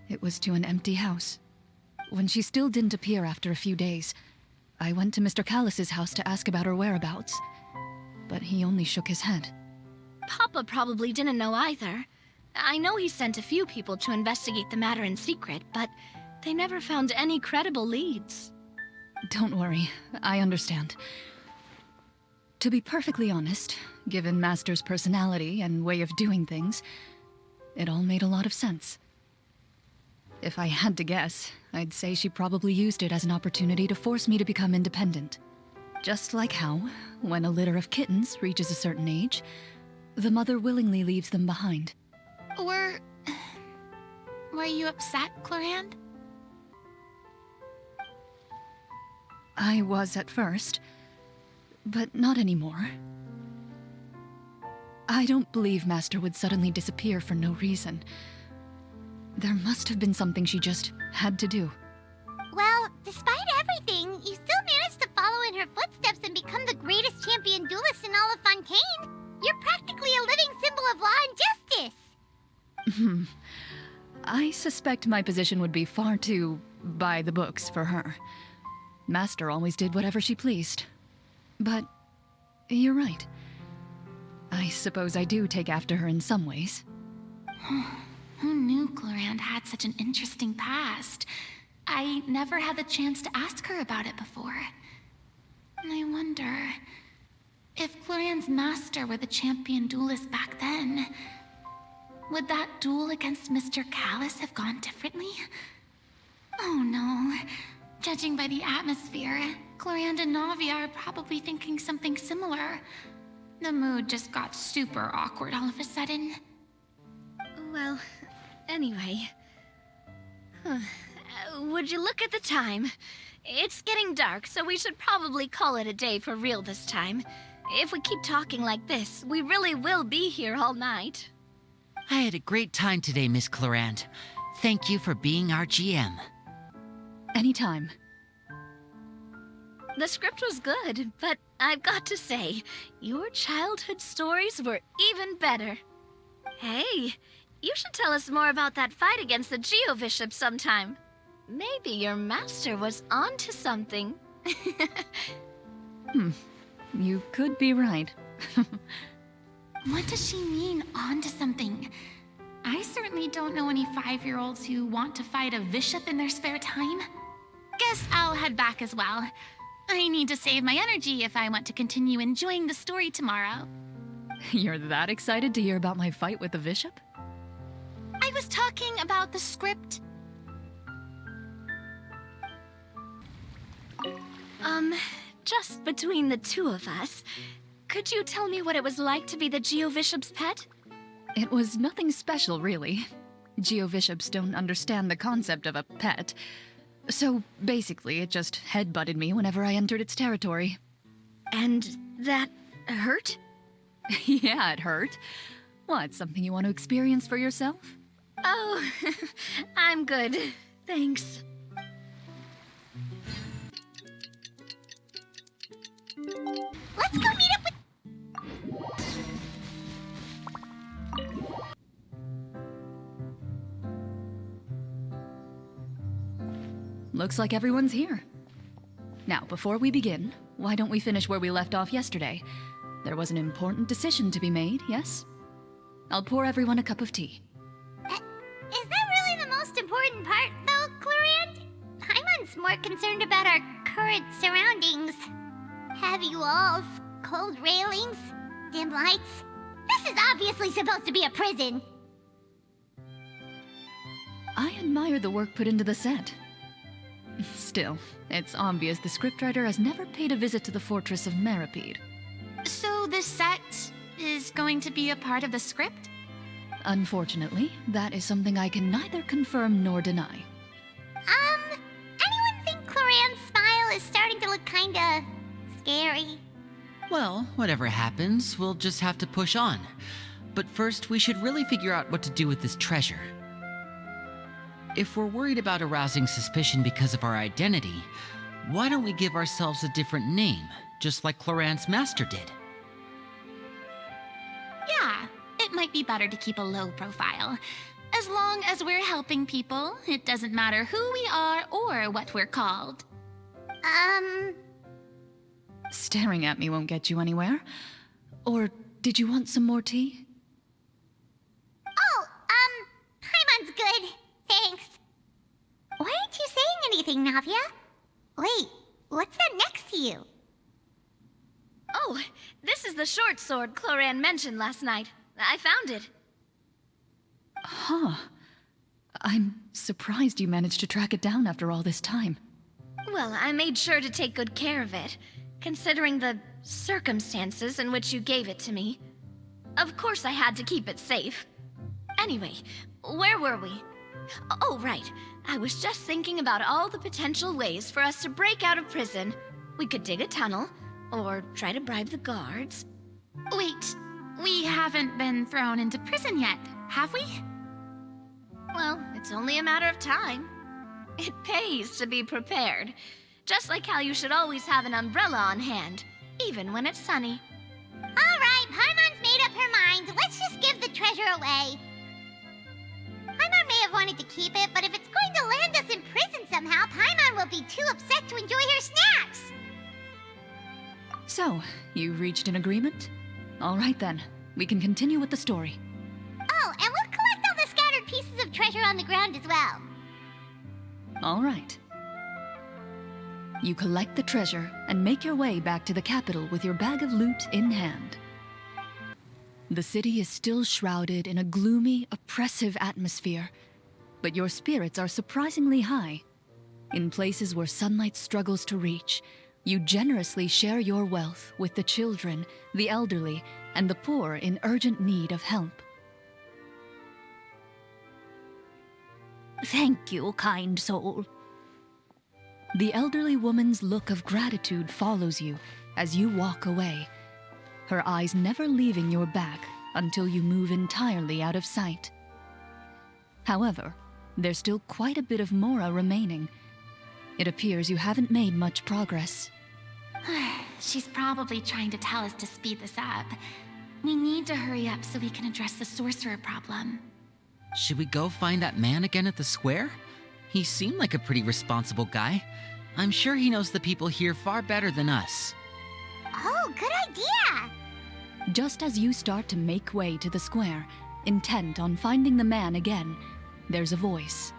it was to an empty house. When she still didn't appear after a few days, I went to Mr. Callis's house to ask about her whereabouts, but he only shook his head. Papa probably didn't know either. I know he sent a few people to investigate the matter in secret, but they never found any credible leads. Don't worry, I understand. To be perfectly honest, given Master's personality and way of doing things, it all made a lot of sense. If I had to guess, I'd say she probably used it as an opportunity to force me to become independent. Just like how, when a litter of kittens reaches a certain age, the mother willingly leaves them behind. Were you upset, Clorinde? I was at first, but not anymore. I don't believe Master would suddenly disappear for no reason. There must have been something she just had to do. Well, despite everything, you still managed to follow in her footsteps and become the greatest champion duelist in all of Fontaine. You're practically a living symbol of law and justice. I suspect my position would be far too by the books for her. Master always did whatever she pleased. But you're right. I suppose I do take after her in some ways. Who knew Clorinde had such an interesting past? I never had the chance to ask her about it before. And I wonder if Clorinde's master were the champion duelist back then, would that duel against Mr. Callus have gone differently? Oh no. Judging by the atmosphere, Clorinde and Navia are probably thinking something similar. The mood just got super awkward all of a sudden. Well, anyway. Would you look at the time? It's getting dark, so we should probably call it a day for real this time. If we keep talking like this, we really will be here all night. I had a great time today, Miss Clorinde. Thank you for being our GM. Anytime. The script was good, but I've got to say, your childhood stories were even better. Hey, you should tell us more about that fight against the Geo-Bishop sometime. Maybe your master was onto something. You could be right. What does she mean, onto something? I certainly don't know any 5-year-olds who want to fight a bishop in their spare time. Guess I'll head back as well. I need to save my energy if I want to continue enjoying the story tomorrow. You're that excited to hear about my fight with the bishop? I was talking about the script. Just between the two of us, could you tell me what it was like to be the Geo-Bishop's pet? It was nothing special, really. Geo-Bishops don't understand the concept of a pet. So, basically, it just headbutted me whenever I entered its territory. And that hurt? Yeah, it hurt. What, something you want to experience for yourself? Oh, I'm good. Thanks. Let's go meet up with... Looks like everyone's here. Now, before we begin, why don't we finish where we left off yesterday? There was an important decision to be made, yes? I'll pour everyone a cup of tea. Is that really the most important part, though, Clorinde? Paimon's more concerned about our current surroundings. Heavy walls, cold railings, dim lights. This is obviously supposed to be a prison. I admire the work put into the set. Still, it's obvious the scriptwriter has never paid a visit to the fortress of Meripede. So the set is going to be a part of the script? Unfortunately, that is something I can neither confirm nor deny. Anyone think Clorinde's smile is starting to look kinda scary? Well, whatever happens, we'll just have to push on. But first, we should really figure out what to do with this treasure. If we're worried about arousing suspicion because of our identity, why don't we give ourselves a different name, just like Clorinde's master did? Yeah, it might be better to keep a low profile. As long as we're helping people, it doesn't matter who we are or what we're called. Staring at me won't get you anywhere. Or did you want some more tea? Oh, Paimon's good. Thanks. Why aren't you saying anything, Navia? Wait, what's that next to you? Oh, this is the short sword Clorinde mentioned last night. I found it. Huh. I'm surprised you managed to track it down after all this time. Well, I made sure to take good care of it. considering the circumstances in which you gave it to me. Of course I had to keep it safe. Anyway, where were we? Oh, right. I was just thinking about all the potential ways for us to break out of prison. We could dig a tunnel, or try to bribe the guards. Wait, we haven't been thrown into prison yet, have we? Well, it's only a matter of time. It pays to be prepared. Just like how you should always have an umbrella on hand, even when it's sunny. All right, Paimon's made up her mind. Let's just give the treasure away. Paimon may have wanted to keep it, but if it's going to land us in prison somehow, Paimon will be too upset to enjoy her snacks. So, you've reached an agreement? All right then, we can continue with the story. Oh, and we'll collect all the scattered pieces of treasure on the ground as well. All right. You collect the treasure and make your way back to the capital with your bag of loot in hand. The city is still shrouded in a gloomy, oppressive atmosphere, but your spirits are surprisingly high. In places where sunlight struggles to reach, you generously share your wealth with the children, the elderly, and the poor in urgent need of help. Thank you, kind soul. The elderly woman's look of gratitude follows you as you walk away, her eyes never leaving your back until you move entirely out of sight. However, there's still quite a bit of Mora remaining. It appears you haven't made much progress. She's probably trying to tell us to speed this up. We need to hurry up so we can address the sorcerer problem. Should we go find that man again at the square? He seemed like a pretty responsible guy. I'm sure he knows the people here far better than us. Oh, good idea! Just as you start to make way to the square, intent on finding the man again, there's a voice.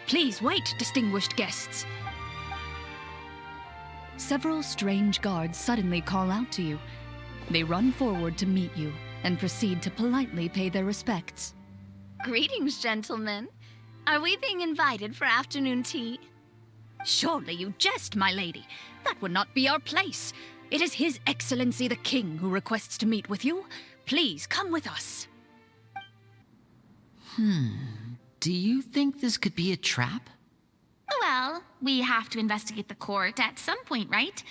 Please wait, distinguished guests. Several strange guards suddenly call out to you. They run forward to meet you and proceed to politely pay their respects. Greetings, gentlemen. Are we being invited for afternoon tea? Surely you jest, my lady. That would not be our place. It is His Excellency the King who requests to meet with you. Please come with us. Do you think this could be a trap? Well, we have to investigate the court at some point, right?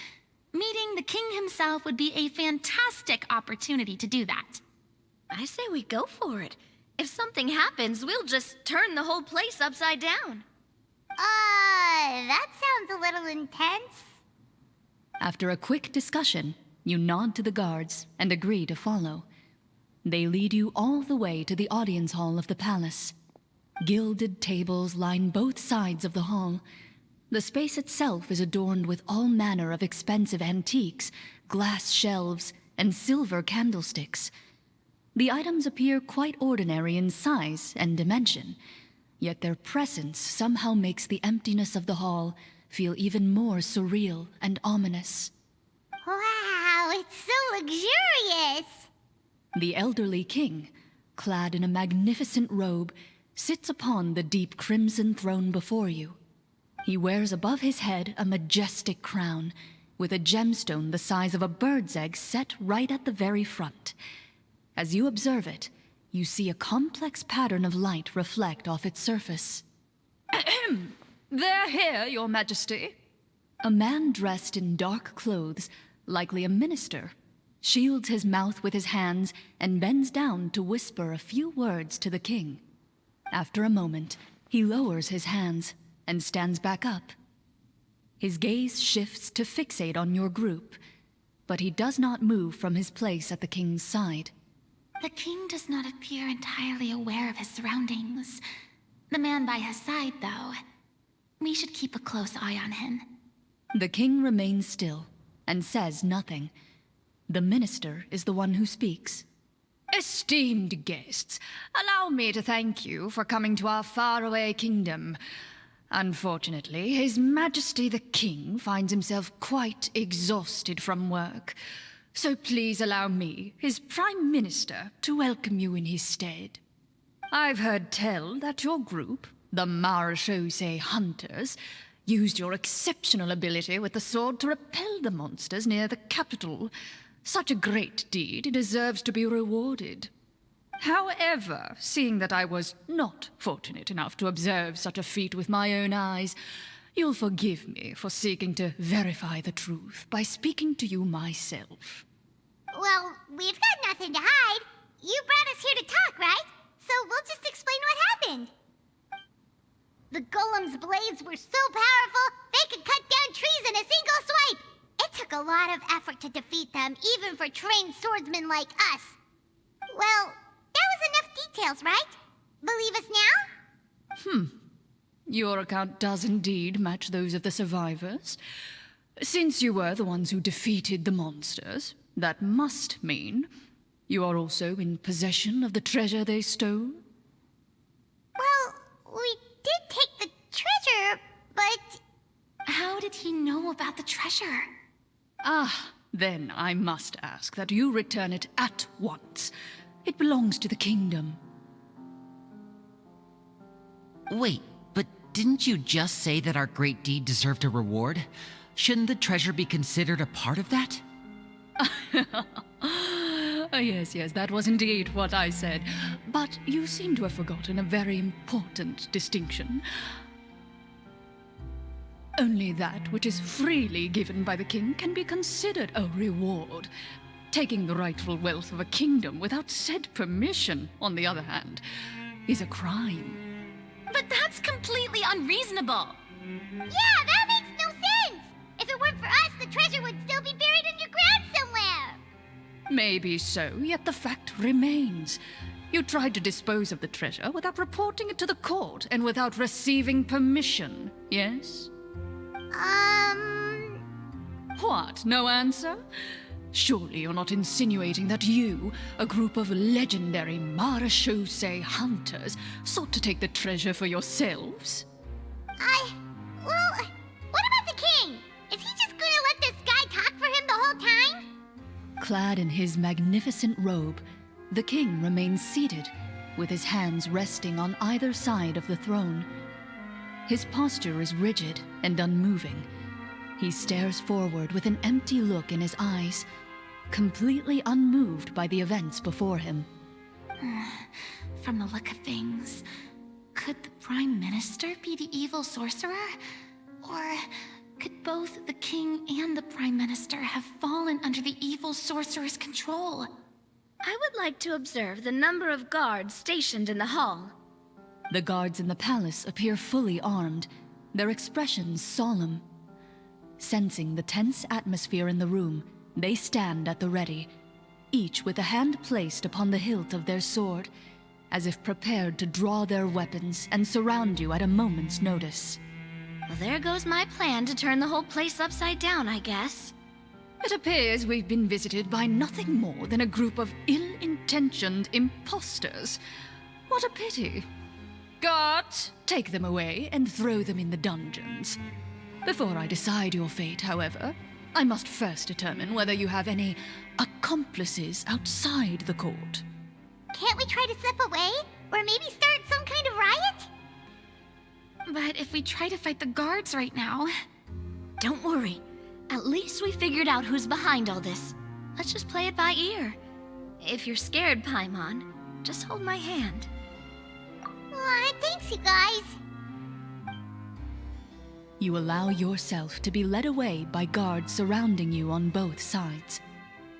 Meeting the king himself would be a fantastic opportunity to do that. I say we go for it. If something happens, we'll just turn the whole place upside down. That sounds a little intense. After a quick discussion, you nod to the guards and agree to follow. They lead you all the way to the audience hall of the palace. Gilded tables line both sides of the hall. The space itself is adorned with all manner of expensive antiques, glass shelves, and silver candlesticks. The items appear quite ordinary in size and dimension, yet their presence somehow makes the emptiness of the hall feel even more surreal and ominous. Wow, it's so luxurious! The elderly king, clad in a magnificent robe, sits upon the deep crimson throne before you. He wears above his head a majestic crown, with a gemstone the size of a bird's egg set right at the very front. As you observe it, you see a complex pattern of light reflect off its surface. Ahem! They're here, Your Majesty. A man dressed in dark clothes, likely a minister, shields his mouth with his hands and bends down to whisper a few words to the king. After a moment, he lowers his hands and stands back up. His gaze shifts to fixate on your group, but he does not move from his place at the king's side. The king does not appear entirely aware of his surroundings. The man by his side, though. We should keep a close eye on him. The king remains still and says nothing. The minister is the one who speaks. Esteemed guests, allow me to thank you for coming to our faraway kingdom. Unfortunately, His Majesty the King finds himself quite exhausted from work. So please allow me, his Prime Minister, to welcome you in his stead. I've heard tell that your group, the Marechaussee Hunters, used your exceptional ability with the sword to repel the monsters near the capital. Such a great deed deserves to be rewarded. However, seeing that I was not fortunate enough to observe such a feat with my own eyes, you'll forgive me for seeking to verify the truth by speaking to you myself. Well, we've got nothing to hide. You brought us here to talk, right? So we'll just explain what happened. The golem's blades were so powerful, they could cut down trees in a single swipe. It took a lot of effort to defeat them, even for trained swordsmen like us. Well, that was enough details, right? Believe us now? Your account does indeed match those of the survivors. Since you were the ones who defeated the monsters, that must mean you are also in possession of the treasure they stole? Well, we did take the treasure, but... How did he know about the treasure? Then I must ask that you return it at once. It belongs to the kingdom. Wait, but didn't you just say that our great deed deserved a reward? Shouldn't the treasure be considered a part of that? Yes, that was indeed what I said. But you seem to have forgotten a very important distinction. Only that which is freely given by the king can be considered a reward. Taking the rightful wealth of a kingdom without said permission, on the other hand, is a crime. But that's completely unreasonable. Yeah, that makes no sense! If it weren't for us, the treasure would still be buried underground somewhere! Maybe so, yet the fact remains. You tried to dispose of the treasure without reporting it to the court and without receiving permission, yes? What, no answer? Surely you're not insinuating that you, a group of legendary Marechaussee hunters, sought to take the treasure for yourselves? Well, what about the king? Is he just gonna let this guy talk for him the whole time? Clad in his magnificent robe, the king remains seated, with his hands resting on either side of the throne. His posture is rigid and unmoving. He stares forward with an empty look in his eyes, completely unmoved by the events before him. From the look of things, could the Prime Minister be the evil sorcerer? Or could both the King and the Prime Minister have fallen under the evil sorcerer's control? I would like to observe the number of guards stationed in the hall. The guards in the palace appear fully armed, their expressions solemn. Sensing the tense atmosphere in the room, they stand at the ready, each with a hand placed upon the hilt of their sword, as if prepared to draw their weapons and surround you at a moment's notice. Well, there goes my plan to turn the whole place upside down, I guess. It appears we've been visited by nothing more than a group of ill-intentioned imposters. What a pity. Guards, take them away and throw them in the dungeons. Before I decide your fate, however, I must first determine whether you have any accomplices outside the court. Can't we try to slip away? Or maybe start some kind of riot? But if we try to fight the guards right now... Don't worry. At least we figured out who's behind all this. Let's just play it by ear. If you're scared, Paimon, just hold my hand. Aw, thanks, you guys. You allow yourself to be led away by guards surrounding you on both sides.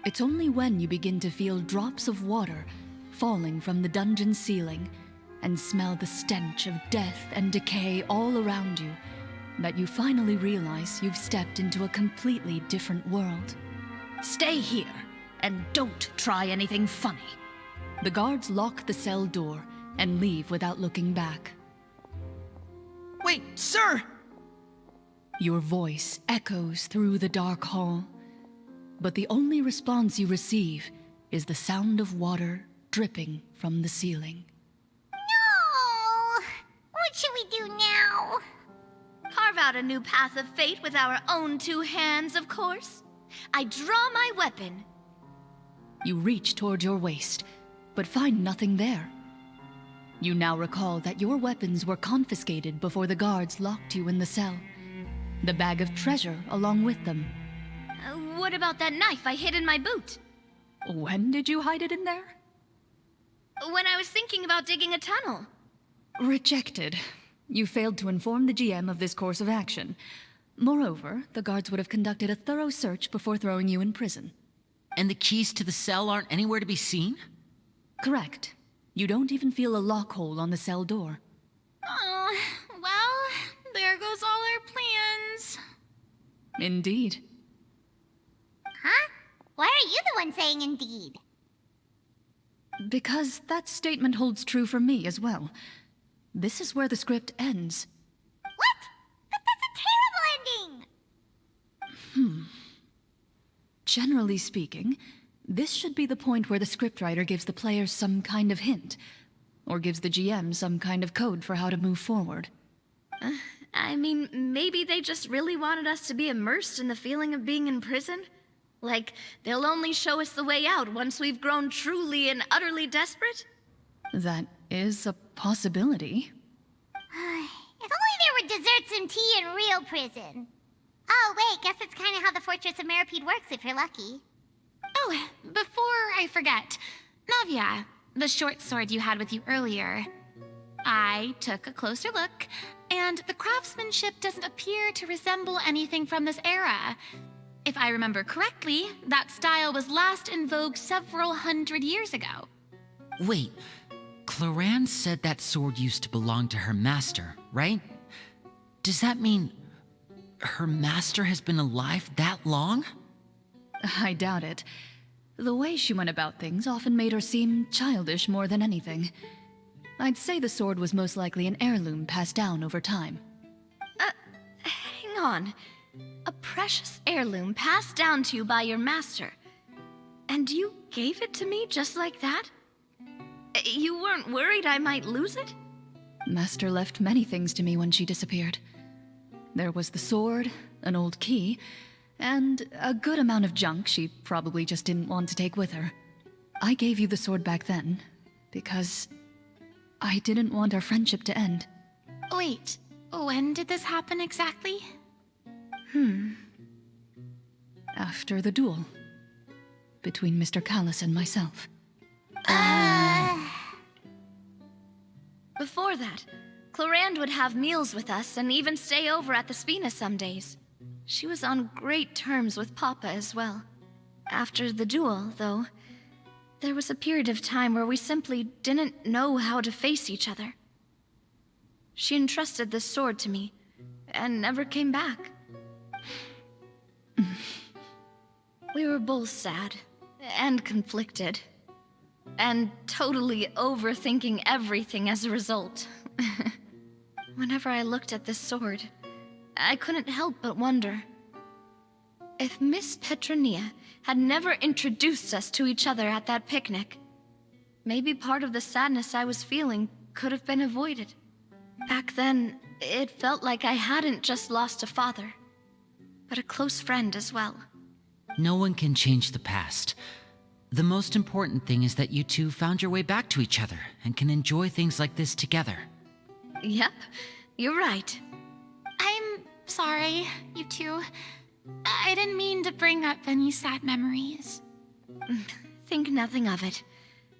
It's only when you begin to feel drops of water falling from the dungeon ceiling and smell the stench of death and decay all around you that you finally realize you've stepped into a completely different world. Stay here and don't try anything funny. The guards lock the cell door and leave without looking back. Wait, sir! Your voice echoes through the dark hall, but the only response you receive is the sound of water dripping from the ceiling. No! What should we do now? Carve out a new path of fate with our own two hands, of course. I draw my weapon. You reach toward your waist, but find nothing there. You now recall that your weapons were confiscated before the guards locked you in the cell. The bag of treasure along with them. What about that knife I hid in my boot? When did you hide it in there? When I was thinking about digging a tunnel. Rejected. You failed to inform the GM of this course of action. Moreover, the guards would have conducted a thorough search before throwing you in prison. And the keys to the cell aren't anywhere to be seen? Correct. You don't even feel a lock hole on the cell door. Oh, well, there goes all our plans. Indeed. Huh? Why are you the one saying indeed? Because that statement holds true for me as well. This is where the script ends. What? But that's a terrible ending! Generally speaking, this should be the point where the scriptwriter gives the players some kind of hint, or gives the GM some kind of code for how to move forward. I mean, maybe they just really wanted us to be immersed in the feeling of being in prison? Like, they'll only show us the way out once we've grown truly and utterly desperate? That is a possibility. If only there were desserts and tea in real prison. Oh, wait, guess it's kind of how the Fortress of Meripede works if you're lucky. Oh, before I forget, Navia, the short sword you had with you earlier. I took a closer look, and the craftsmanship doesn't appear to resemble anything from this era. If I remember correctly, that style was last in vogue several hundred years ago. Wait, Clorinde said that sword used to belong to her master, right? Does that mean her master has been alive that long? I doubt it. The way she went about things often made her seem childish more than anything. I'd say the sword was most likely an heirloom passed down over time. Hang on. A precious heirloom passed down to you by your master. And you gave it to me just like that? You weren't worried I might lose it? Master left many things to me when she disappeared. There was the sword, an old key, and a good amount of junk she probably just didn't want to take with her. I gave you the sword back then, because I didn't want our friendship to end. Wait, when did this happen exactly? After the duel. Between Mr. Callis and myself. Before that, Clorinde would have meals with us and even stay over at the Spina some days. She was on great terms with Papa as well. After the duel, though, there was a period of time where we simply didn't know how to face each other. She entrusted this sword to me, and never came back. We were both sad, and conflicted, and totally overthinking everything as a result. Whenever I looked at this sword, I couldn't help but wonder if Miss Petronia had never introduced us to each other at that picnic. Maybe part of the sadness I was feeling could have been avoided. Back then, it felt like I hadn't just lost a father, but a close friend as well. No one can change the past. The most important thing is that you two found your way back to each other and can enjoy things like this together. Yep, you're right. I'm sorry, you two. I didn't mean to bring up any sad memories. Think nothing of it.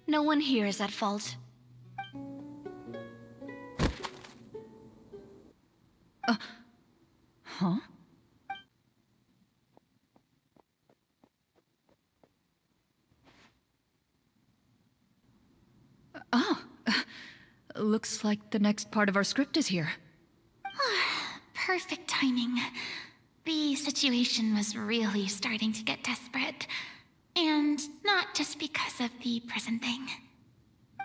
No one here is at fault. Huh? Looks like the next part of our script is here. Perfect timing. The situation was really starting to get desperate. And not just because of the prison thing.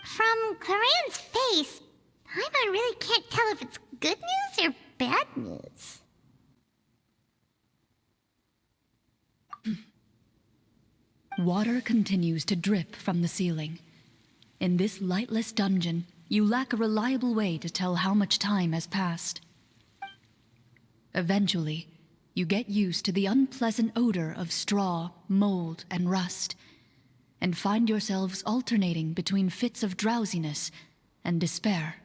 From Clorinde's face, Paimon really can't tell if it's good news or bad news. Water continues to drip from the ceiling. In this lightless dungeon, you lack a reliable way to tell how much time has passed. Eventually, you get used to the unpleasant odor of straw, mold, and rust, and find yourselves alternating between fits of drowsiness and despair.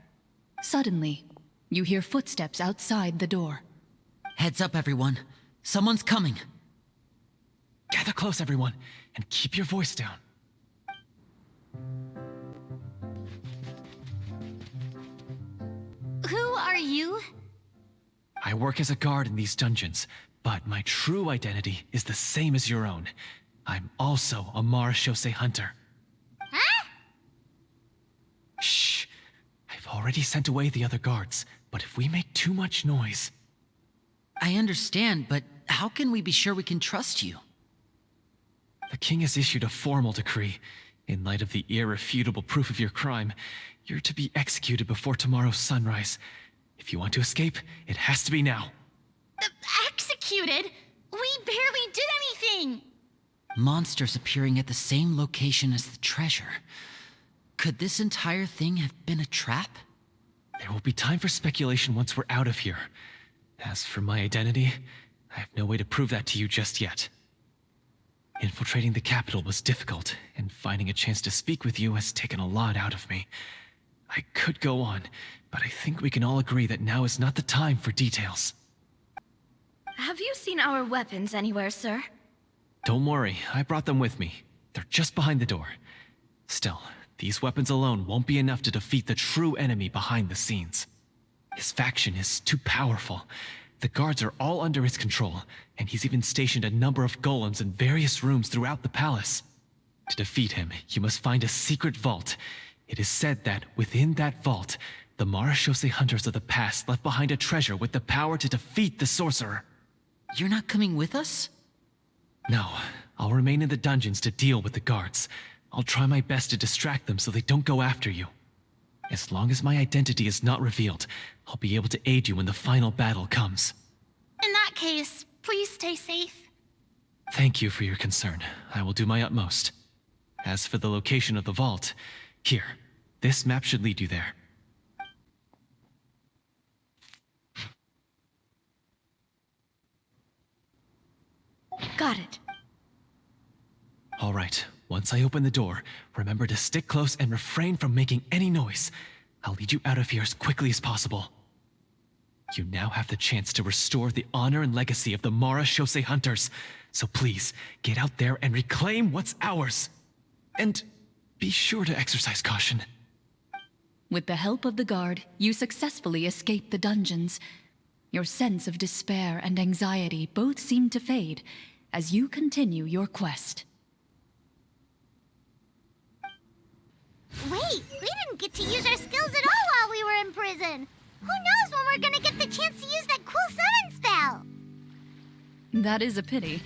Suddenly, you hear footsteps outside the door. Heads up, everyone. Someone's coming. Gather close, everyone, and keep your voice down. Who are you? I work as a guard in these dungeons, but my true identity is the same as your own. I'm also a Marashose hunter. Huh? Shh! I've already sent away the other guards, but if we make too much noise... I understand, but how can we be sure we can trust you? The king has issued a formal decree. In light of the irrefutable proof of your crime, you're to be executed before tomorrow's sunrise. If you want to escape, it has to be now. Executed? We barely did anything! Monsters appearing at the same location as the treasure. Could this entire thing have been a trap? There will be time for speculation once we're out of here. As for my identity, I have no way to prove that to you just yet. Infiltrating the capital was difficult, and finding a chance to speak with you has taken a lot out of me. I could go on, but I think we can all agree that now is not the time for details. Have you seen our weapons anywhere, sir? Don't worry, I brought them with me. They're just behind the door. Still, these weapons alone won't be enough to defeat the true enemy behind the scenes. His faction is too powerful. The guards are all under his control, and he's even stationed a number of golems in various rooms throughout the palace. To defeat him, you must find a secret vault. It is said that within that vault, the Marashose hunters of the past left behind a treasure with the power to defeat the sorcerer. You're not coming with us? No, I'll remain in the dungeons to deal with the guards. I'll try my best to distract them so they don't go after you. As long as my identity is not revealed, I'll be able to aid you when the final battle comes. In that case, please stay safe. Thank you for your concern. I will do my utmost. As for the location of the vault, here, this map should lead you there. Got it. All right, once I open the door, remember to stick close and refrain from making any noise. I'll lead you out of here as quickly as possible. You now have the chance to restore the honor and legacy of the Marashose hunters. So please, get out there and reclaim what's ours. And be sure to exercise caution. With the help of the guard, you successfully escape the dungeons. Your sense of despair and anxiety both seem to fade as you continue your quest. Wait, we didn't get to use our skills at all while we were in prison. Who knows when we're gonna get the chance to use that cool summon spell? That is a pity,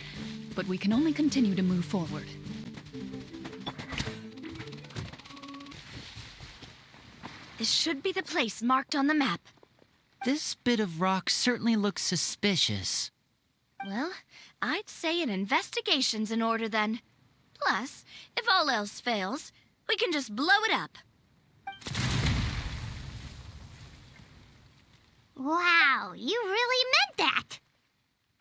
but we can only continue to move forward. This should be the place marked on the map. This bit of rock certainly looks suspicious. Well, I'd say an investigation's in order then. Plus, if all else fails, we can just blow it up. Wow, you really meant that!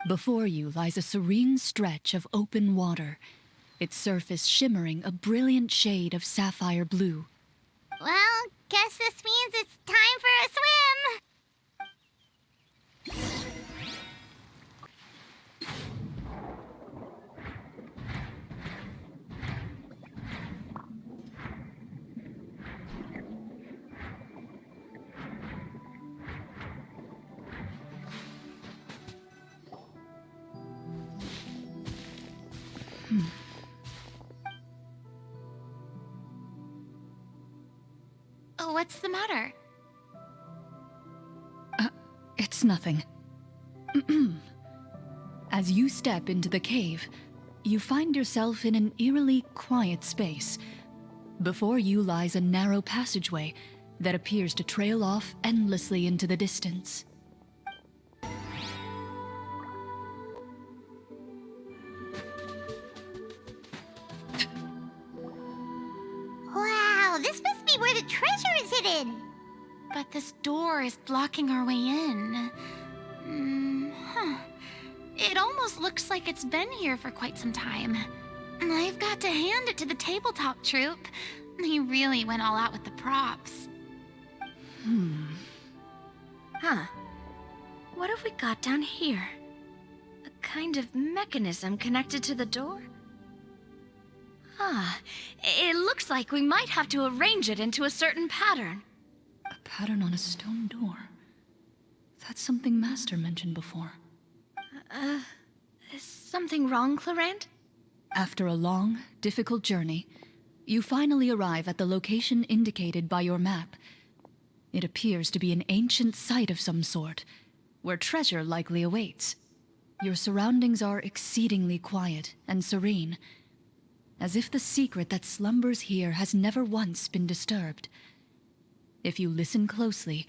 Before you lies a serene stretch of open water, its surface shimmering a brilliant shade of sapphire blue. Well, guess this means it's time for a swim! Oh, what's the matter? It's nothing. As you step into the cave, you find yourself in an eerily quiet space. Before you lies a narrow passageway that appears to trail off endlessly into the distance. Wow, this must be where the treasure is hidden! But this door is blocking our way in. It almost looks like it's been here for quite some time. I've got to hand it to the tabletop troupe. They really went all out with the props. Huh. What have we got down here? A kind of mechanism connected to the door? Ah, it looks like we might have to arrange it into a certain pattern. A pattern on a stone door. That's something Master mentioned before. Is something wrong, Clorinde? After a long, difficult journey, you finally arrive at the location indicated by your map. It appears to be an ancient site of some sort, where treasure likely awaits. Your surroundings are exceedingly quiet and serene, as if the secret that slumbers here has never once been disturbed. If you listen closely,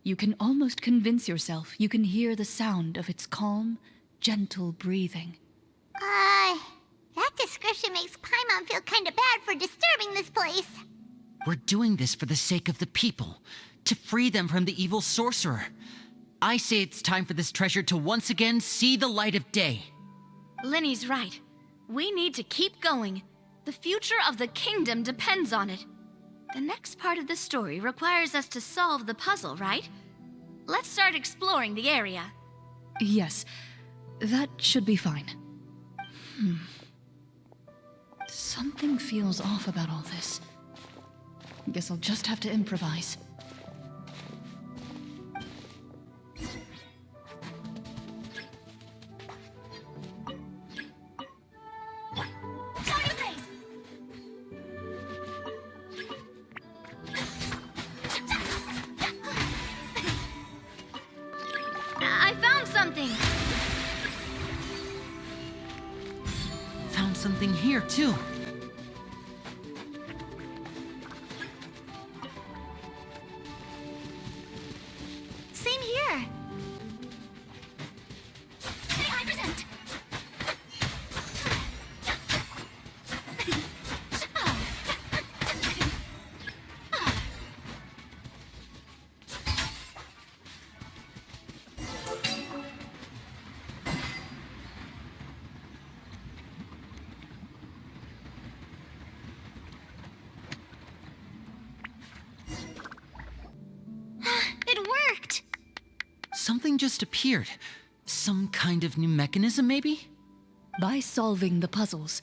you can almost convince yourself you can hear the sound of its calm, gentle breathing. That description makes Paimon feel kinda bad for disturbing this place. We're doing this for the sake of the people, to free them from the evil sorcerer. I say it's time for this treasure to once again see the light of day. Linny's right. We need to keep going. The future of the kingdom depends on it. The next part of the story requires us to solve the puzzle, right? Let's start exploring the area. Yes, that should be fine. Something feels off about all this. Guess I'll just have to improvise. I found something! Found something here, too. Same here. I present. It worked. Something just appeared. Some kind of new mechanism, maybe? By solving the puzzles,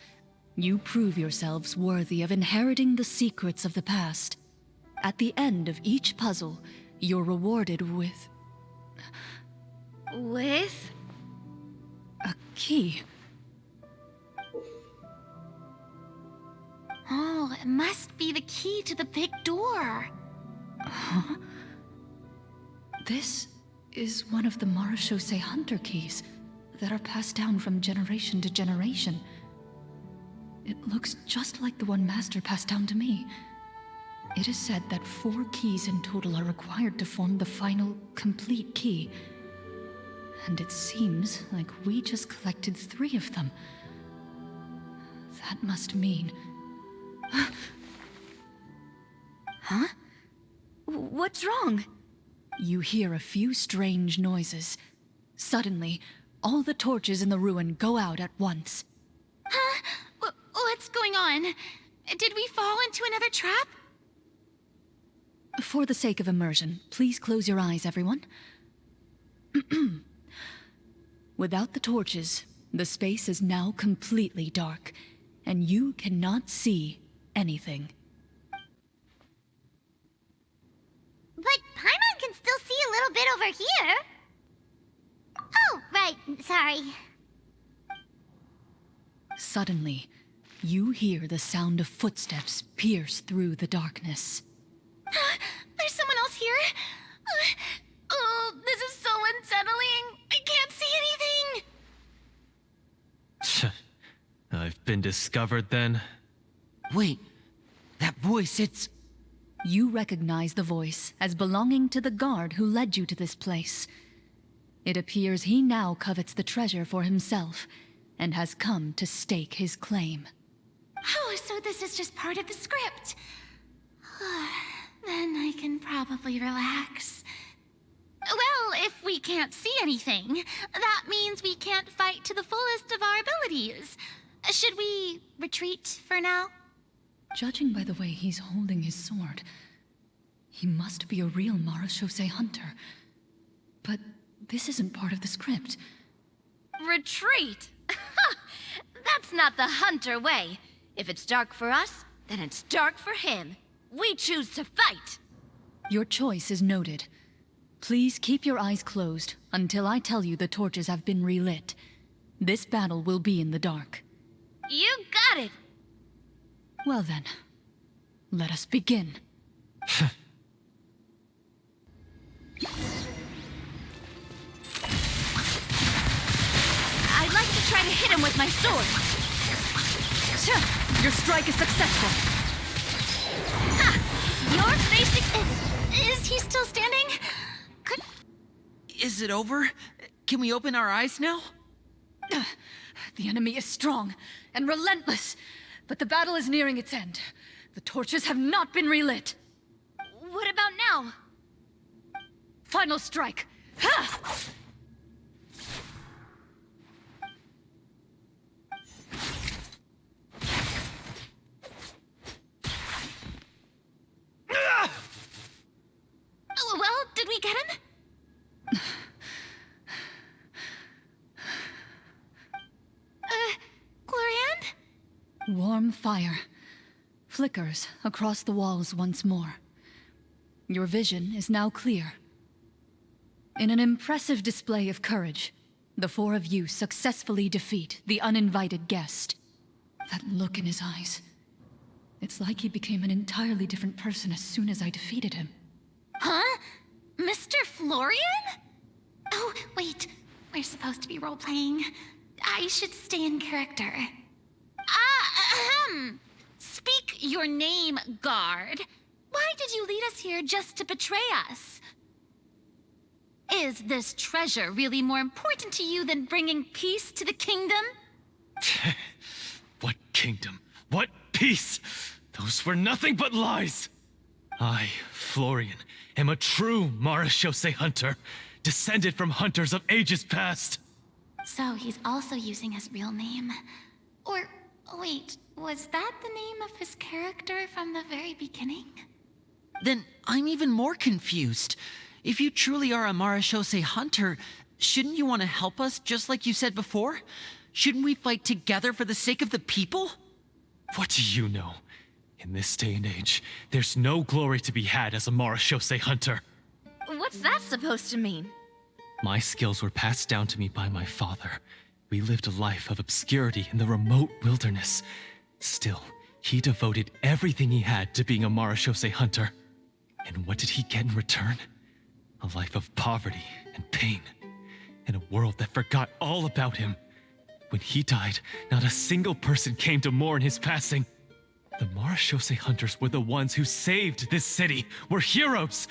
you prove yourselves worthy of inheriting the secrets of the past. At the end of each puzzle, you're rewarded with With? a key. Oh, it must be the key to the big door. This is one of the Marechaussee Hunter keys that are passed down from generation to generation. It looks just like the one Master passed down to me. It is said that 4 keys in total are required to form the final, complete key. And it seems like we just collected 3 of them. That must mean... Huh? What's wrong? You hear a few strange noises. Suddenly, all the torches in the ruin go out at once. Huh? What's going on? Did we fall into another trap? For the sake of immersion, please close your eyes, everyone. Without the torches, the space is now completely dark, and you cannot see anything. But Paimon can still see a little bit over here. Oh, right, sorry. Suddenly, you hear the sound of footsteps pierce through the darkness. There's someone else here? Oh, this is so unsettling. I can't see anything. I've been discovered then. Wait, that voice, it's... You recognize the voice as belonging to the guard who led you to this place. It appears he now covets the treasure for himself, and has come to stake his claim. Oh, so this is just part of the script. Then I can probably relax. Well, if we can't see anything, that means we can't fight to the fullest of our abilities. Should we retreat for now? Judging by the way he's holding his sword, He must be a real Marashose hunter. But this isn't part of the script. Retreat? That's not the hunter way. If it's dark for us, then it's dark for him. We choose to fight. Your choice is noted. Please keep your eyes closed until I tell you the torches have been relit. This battle will be in the dark. You got it. Well then, let us begin. I'd like to try to hit him with my sword. Your strike is successful. Ha! You're facing... Is he still standing? Is it over? Can we open our eyes now? The enemy is strong and relentless, but the battle is nearing its end. The torches have not been relit. What about now? Final strike. Ha! Oh, well, did we get him? Clorinde? Warm fire flickers across the walls once more. Your vision is now clear. In an impressive display of courage, the four of you successfully defeat the uninvited guest. That look in his eyes. It's like he became an entirely different person as soon as I defeated him. Huh? Mr. Florian? Oh, wait. We're supposed to be role-playing. I should stay in character. Speak your name, guard. Why did you lead us here just to betray us? Is this treasure really more important to you than bringing peace to the kingdom? What kingdom? What peace? Those were nothing but lies! I, Florian, am a true Marashose hunter, descended from hunters of ages past. So he's also using his real name. Or, wait, was that the name of his character from the very beginning? Then I'm even more confused. If you truly are a Marashose hunter, shouldn't you want to help us just like you said before? Shouldn't we fight together for the sake of the people? What do you know? In this day and age, there's no glory to be had as a Marashose hunter. What's that supposed to mean? My skills were passed down to me by my father. We lived a life of obscurity in the remote wilderness. Still, he devoted everything he had to being a Marashose hunter. And what did he get in return? A life of poverty and pain. And a world that forgot all about him. When he died, not a single person came to mourn his passing. The Marashose hunters were the ones who saved this city. We're heroes.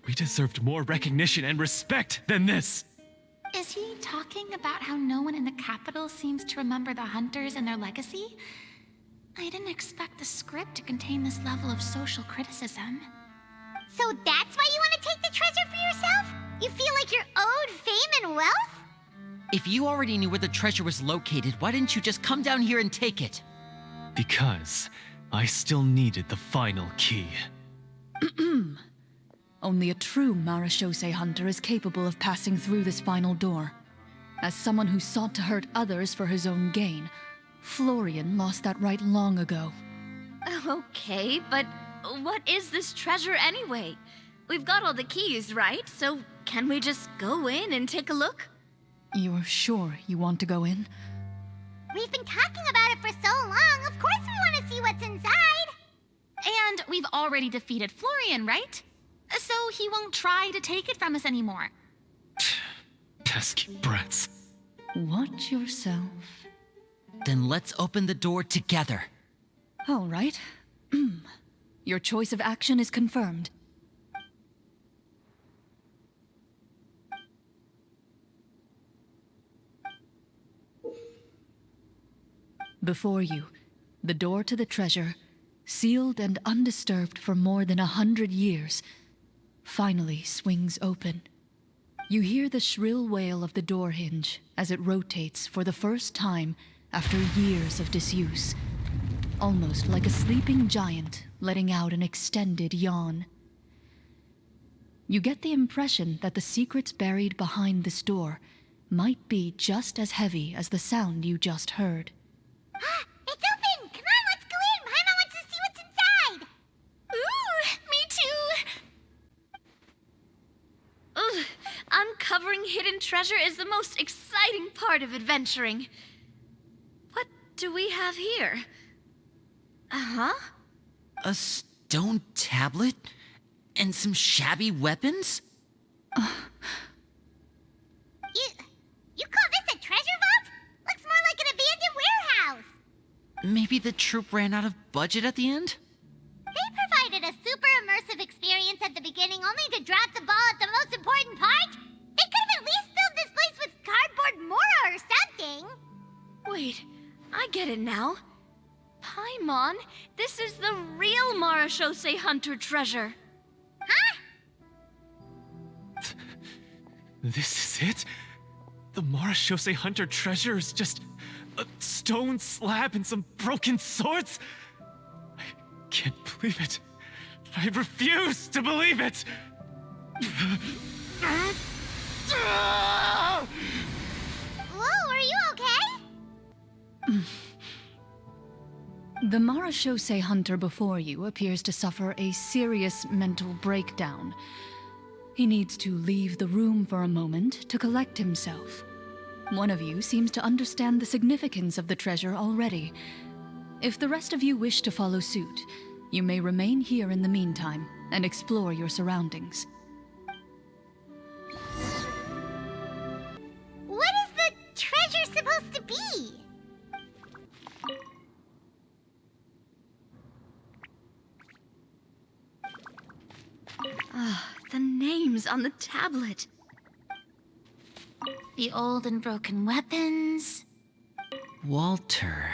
We deserved more recognition and respect than this. Is he talking about how no one in the capital seems to remember the hunters and their legacy? I didn't expect the script to contain this level of social criticism. So that's why you want to take the treasure for yourself? You feel like you're owed fame and wealth? If you already knew where the treasure was located, why didn't you just come down here and take it? Because I still needed the final key. Only a true Marashose hunter is capable of passing through this final door. As someone who sought to hurt others for his own gain, Florian lost that right long ago. Okay, but what is this treasure anyway? We've got all the keys, right? So can we just go in and take a look? You're sure you want to go in? We've been talking about it for so long. Of course we want to see what's inside. And we've already defeated Florian, right? So he won't try to take it from us anymore. Pesky brats. Watch yourself. Then let's open the door together. All right. Your choice of action is confirmed. Before you, the door to the treasure, sealed and undisturbed for more than 100 years, finally swings open. You hear the shrill wail of the door hinge as it rotates for the first time after years of disuse, almost like a sleeping giant letting out an extended yawn. You get the impression that the secrets buried behind this door might be just as heavy as the sound you just heard. It's open! Come on, let's go in! Paimon wants to see what's inside! Ooh, me too! Ugh, uncovering hidden treasure is the most exciting part of adventuring. What do we have here? Uh-huh. A stone tablet? And some shabby weapons? You call this a treasure vault? Looks more like an abandoned warehouse! Maybe the troop ran out of budget at the end? They provided a super immersive experience at the beginning only to drop the ball at the most important part? They could have at least filled this place with cardboard Mora or something! Wait, I get it now. Paimon, this is the real Marashose Hunter treasure. Huh? This is it? The Marashose Hunter treasure is just a stone slab and some broken swords? I can't believe it. I refuse to believe it! Whoa, are you okay? The Marashose hunter before you appears to suffer a serious mental breakdown. He needs to leave the room for a moment to collect himself. One of you seems to understand the significance of the treasure already. If the rest of you wish to follow suit, you may remain here in the meantime and explore your surroundings. What is the treasure supposed to be? The names on the tablet. The old and broken weapons. Walter.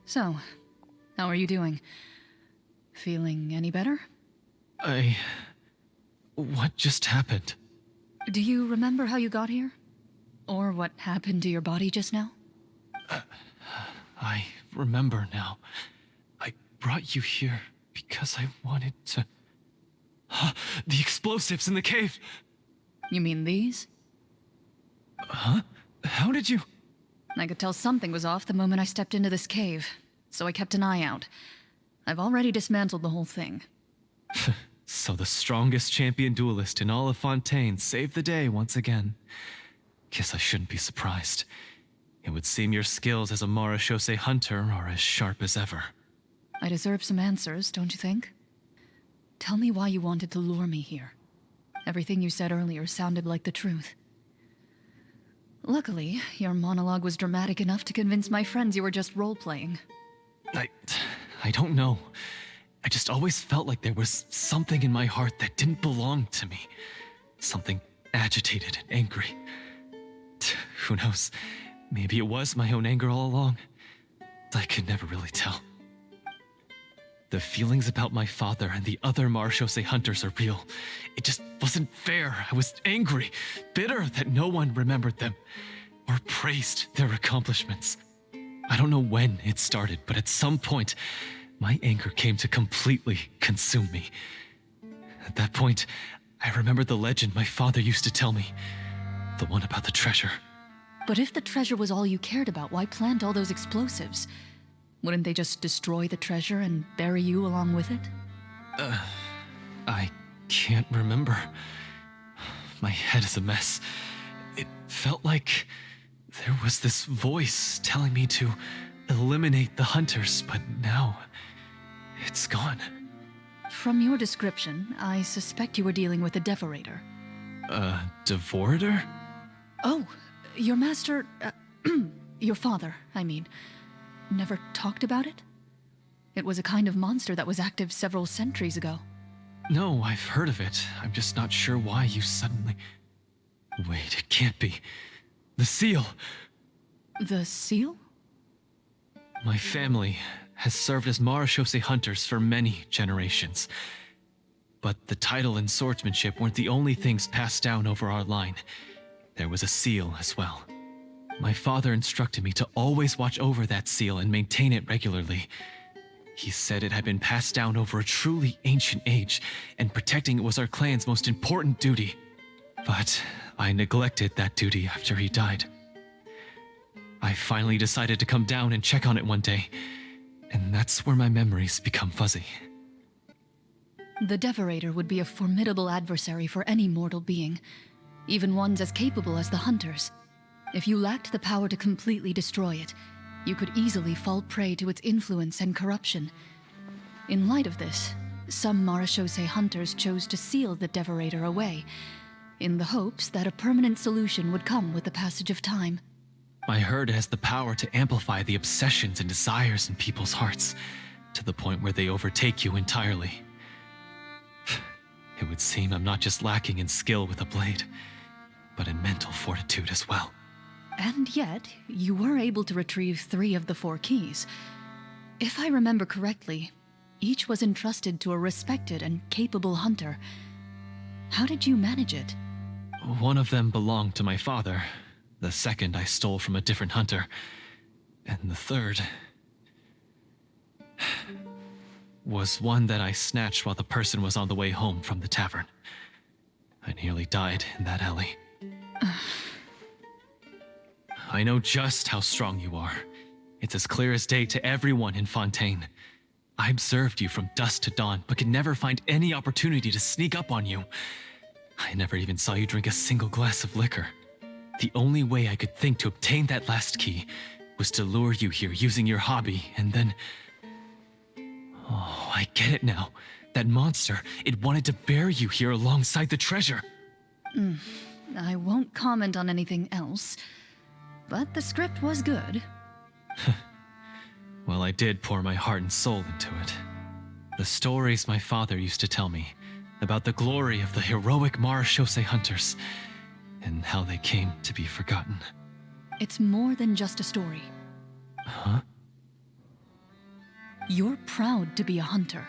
So, how are you doing? Feeling any better? What just happened? Do you remember how you got here? Or what happened to your body just now? I remember now. I brought you here because I wanted to... The explosives in the cave! You mean these? Huh? How did you... I could tell something was off the moment I stepped into this cave, so I kept an eye out. I've already dismantled the whole thing. So the strongest champion duelist in all of Fontaine saved the day once again. Guess I shouldn't be surprised. It would seem your skills as a Marashose hunter are as sharp as ever. I deserve some answers, don't you think? Tell me why you wanted to lure me here. Everything you said earlier sounded like the truth. Luckily, your monologue was dramatic enough to convince my friends you were just role-playing. I don't know. I just always felt like there was something in my heart that didn't belong to me. Something agitated and angry. Who knows? Maybe it was my own anger all along. I could never really tell. The feelings about my father and the other Marashose hunters are real. It just wasn't fair. I was angry, bitter that no one remembered them or praised their accomplishments. I don't know when it started, but at some point, my anger came to completely consume me. At that point, I remembered the legend my father used to tell me. The one about the treasure. But if the treasure was all you cared about, why plant all those explosives? Wouldn't they just destroy the treasure and bury you along with it? I can't remember. My head is a mess. It felt like there was this voice telling me to eliminate the hunters, but now it's gone. From your description, I suspect you were dealing with a devorator. Devorator? Oh, your master... your father, I mean. Never talked about it? It was a kind of monster that was active several centuries ago. No, I've heard of it. I'm just not sure why you suddenly... Wait, it can't be. The seal! The seal? My family has served as marechaussee hunters for many generations. But the title and swordsmanship weren't the only things passed down over our line. There was a seal as well. My father instructed me to always watch over that seal and maintain it regularly. He said it had been passed down over a truly ancient age, and protecting it was our clan's most important duty. But I neglected that duty after he died. I finally decided to come down and check on it one day, and that's where my memories become fuzzy. The Devorator would be a formidable adversary for any mortal being, even ones as capable as the Hunters. If you lacked the power to completely destroy it, you could easily fall prey to its influence and corruption. In light of this, some marechaussee hunters chose to seal the Devorator away, in the hopes that a permanent solution would come with the passage of time. I heard it has the power to amplify the obsessions and desires in people's hearts, to the point where they overtake you entirely. It would seem I'm not just lacking in skill with a blade, but in mental fortitude as well. And yet, you were able to retrieve 3 of the 4 keys. If I remember correctly, each was entrusted to a respected and capable hunter. How did you manage it? One of them belonged to my father. The second I stole from a different hunter. And the third was one that I snatched while the person was on the way home from the tavern. I nearly died in that alley. I know just how strong you are. It's as clear as day to everyone in Fontaine. I observed you from dusk to dawn, but could never find any opportunity to sneak up on you. I never even saw you drink a single glass of liquor. The only way I could think to obtain that last key was to lure you here using your hobby, and then... Oh, I get it now. That monster, it wanted to bury you here alongside the treasure. I won't comment on anything else, but the script was good. Well, I did pour my heart and soul into it. The stories my father used to tell me about the glory of the heroic marechaussee hunters and how they came to be forgotten. It's more than just a story. Huh? You're proud to be a hunter.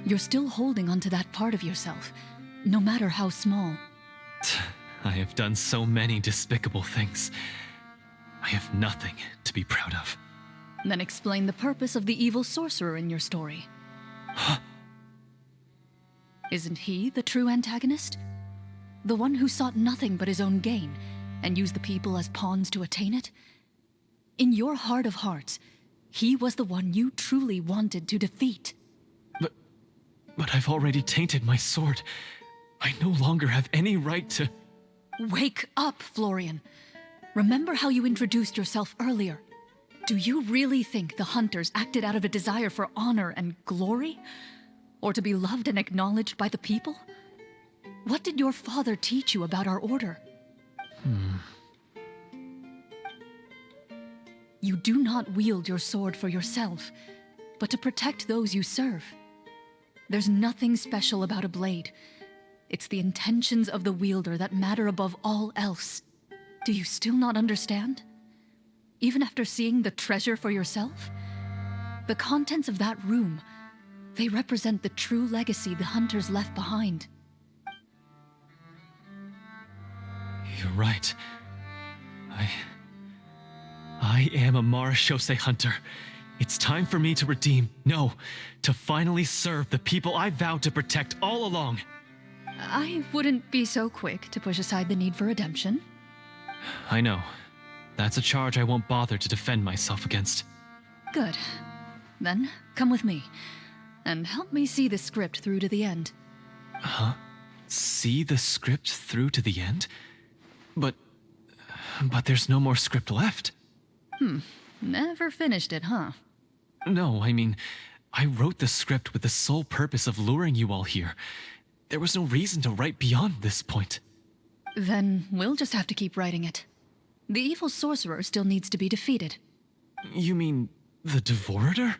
You're still holding onto that part of yourself, no matter how small. I have done so many despicable things. I have nothing to be proud of. Then explain the purpose of the evil sorcerer in your story. Huh? Isn't he the true antagonist? The one who sought nothing but his own gain, and used the people as pawns to attain it? In your heart of hearts, he was the one you truly wanted to defeat. But I've already tainted my sword. I no longer have any right to... Wake up, Florian. Remember how you introduced yourself earlier. Do you really think the hunters acted out of a desire for honor and glory? Or to be loved and acknowledged by the people? What did your father teach you about our order? You do not wield your sword for yourself, but to protect those you serve. There's nothing special about a blade. It's the intentions of the wielder that matter above all else. Do you still not understand? Even after seeing the treasure for yourself? The contents of that room, they represent the true legacy the hunters left behind. You're right. I am a marechaussee hunter. It's time for me to redeem, no, to finally serve the people I vowed to protect all along. I wouldn't be so quick to push aside the need for redemption. I know. That's a charge I won't bother to defend myself against. Good. Then, come with me, and help me see the script through to the end. Huh? See the script through to the end? But there's no more script left. Never finished it, huh? No, I mean, I wrote the script with the sole purpose of luring you all here. There was no reason to write beyond this point. Then we'll just have to keep writing it. The evil sorcerer still needs to be defeated. You mean the Devorator?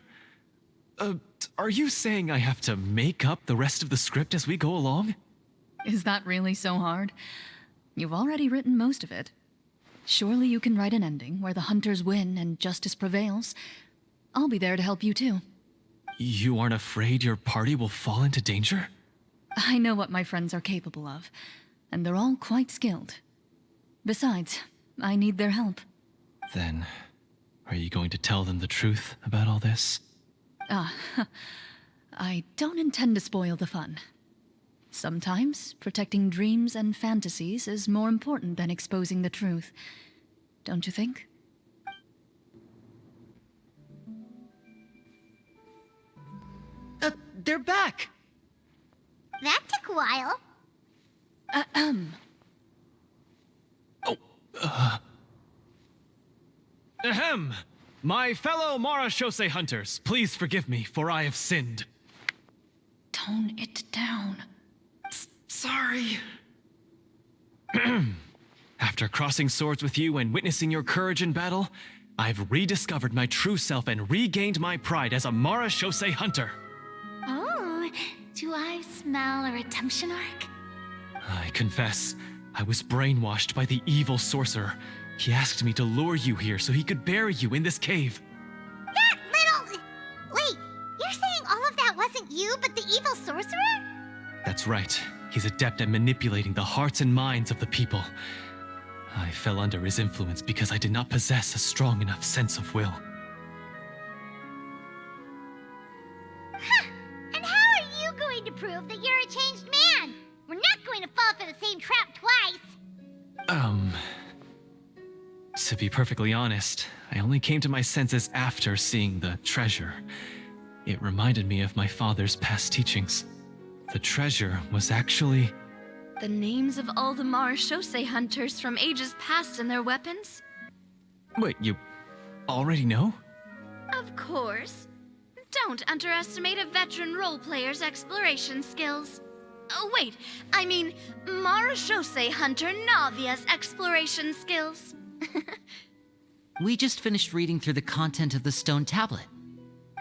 Are you saying I have to make up the rest of the script as we go along? Is that really so hard? You've already written most of it. Surely you can write an ending where the hunters win and justice prevails. I'll be there to help you too. You aren't afraid your party will fall into danger? I know what my friends are capable of, and they're all quite skilled. Besides, I need their help. Then, are you going to tell them the truth about all this? I don't intend to spoil the fun. Sometimes, protecting dreams and fantasies is more important than exposing the truth. Don't you think? They're back! That took a while. Ahem! My fellow Marashose hunters, please forgive me, for I have sinned. Tone it down. Sorry. After crossing swords with you and witnessing your courage in battle, I've rediscovered my true self and regained my pride as a Marashose hunter. Oh, do I smell a redemption arc? I confess, I was brainwashed by the evil sorcerer. He asked me to lure you here so he could bury you in this cave. That little... Wait, you're saying all of that wasn't you, but the evil sorcerer? That's right. He's adept at manipulating the hearts and minds of the people. I fell under his influence because I did not possess a strong enough sense of will. Huh. And how are you going to prove that you're a changed man? We're not going to fall for the same trap twice. To be perfectly honest, I only came to my senses after seeing the treasure. It reminded me of my father's past teachings. The treasure was actually... The names of all the Marashose hunters from ages past and their weapons? Wait, you already know? Of course. Don't underestimate a veteran role player's exploration skills. Oh, wait, I mean Marashose hunter Navia's exploration skills. We just finished reading through the content of the stone tablet.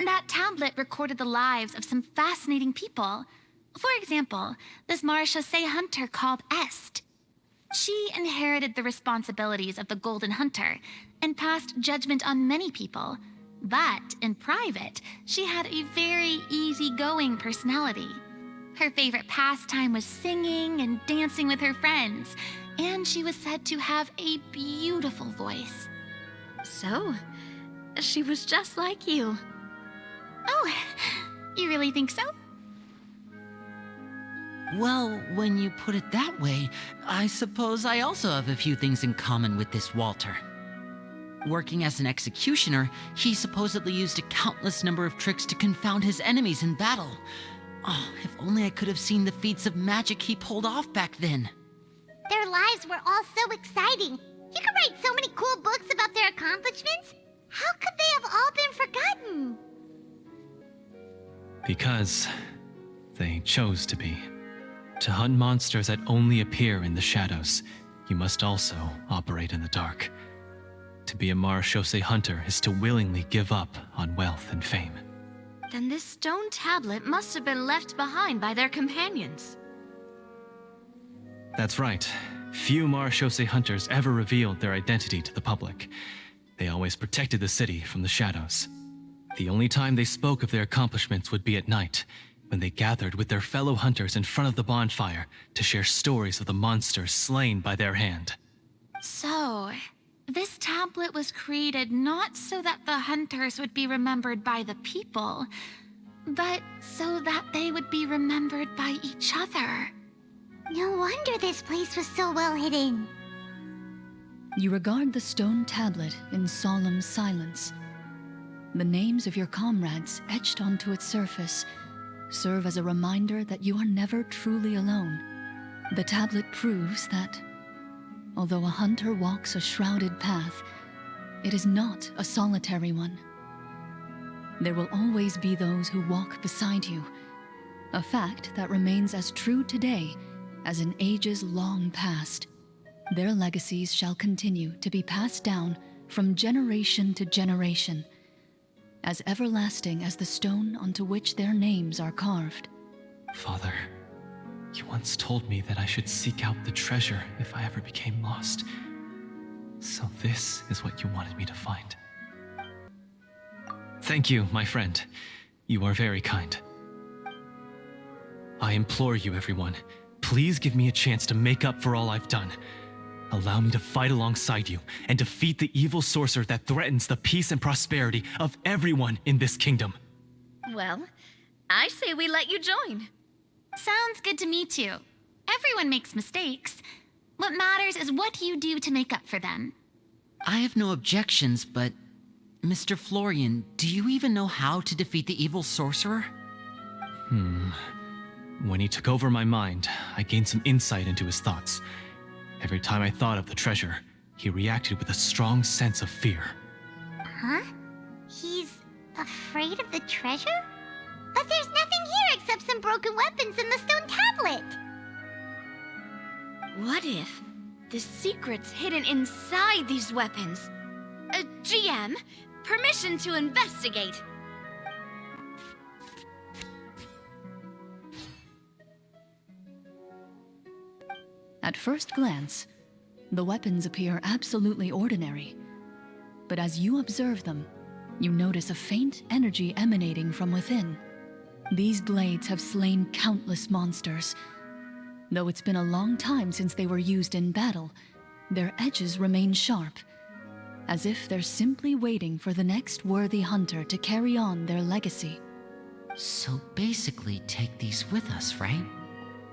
That tablet recorded the lives of some fascinating people. For example, this Marashose hunter called Est. She inherited the responsibilities of the Golden Hunter and passed judgment on many people. But in private, she had a very easygoing personality. Her favorite pastime was singing and dancing with her friends, and she was said to have a beautiful voice. So, she was just like you. Oh, you really think so? Well, when you put it that way, I suppose I also have a few things in common with this Walter. Working as an executioner, he supposedly used a countless number of tricks to confound his enemies in battle. Oh, if only I could have seen the feats of magic he pulled off back then. Their lives were all so exciting. You could write so many cool books about their accomplishments. How could they have all been forgotten? Because they chose to be. To hunt monsters that only appear in the shadows, you must also operate in the dark. To be a Marashose hunter is to willingly give up on wealth and fame. Then this stone tablet must have been left behind by their companions. That's right. Few Marashose hunters ever revealed their identity to the public. They always protected the city from the shadows. The only time they spoke of their accomplishments would be at night, when they gathered with their fellow hunters in front of the bonfire to share stories of the monsters slain by their hand. So, this tablet was created not so that the hunters would be remembered by the people, but so that they would be remembered by each other. No wonder this place was so well hidden. You regard the stone tablet in solemn silence. The names of your comrades etched onto its surface serve as a reminder that you are never truly alone. The tablet proves that, although a hunter walks a shrouded path, it is not a solitary one. There will always be those who walk beside you, a fact that remains as true today as in ages long past. Their legacies shall continue to be passed down from generation to generation, as everlasting as the stone onto which their names are carved. Father, you once told me that I should seek out the treasure if I ever became lost. So this is what you wanted me to find. Thank you, my friend. You are very kind. I implore you, everyone, please give me a chance to make up for all I've done. Allow me to fight alongside you and defeat the evil sorcerer that threatens the peace and prosperity of everyone in this kingdom. Well, I say we let you join. Sounds good to me too. Everyone makes mistakes. What matters is what you do to make up for them. I have no objections, but Mr. Florian, do you even know how to defeat the evil sorcerer? When he took over my mind, I gained some insight into his thoughts. Every time I thought of the treasure, he reacted with a strong sense of fear. Huh? He's afraid of the treasure? But there's nothing here except some broken weapons and the stone tablet. What if the secret's hidden inside these weapons? GM, permission to investigate. At first glance, the weapons appear absolutely ordinary. But as you observe them, you notice a faint energy emanating from within. These blades have slain countless monsters. Though it's been a long time since they were used in battle, their edges remain sharp, as if they're simply waiting for the next worthy hunter to carry on their legacy. So basically, take these with us, right?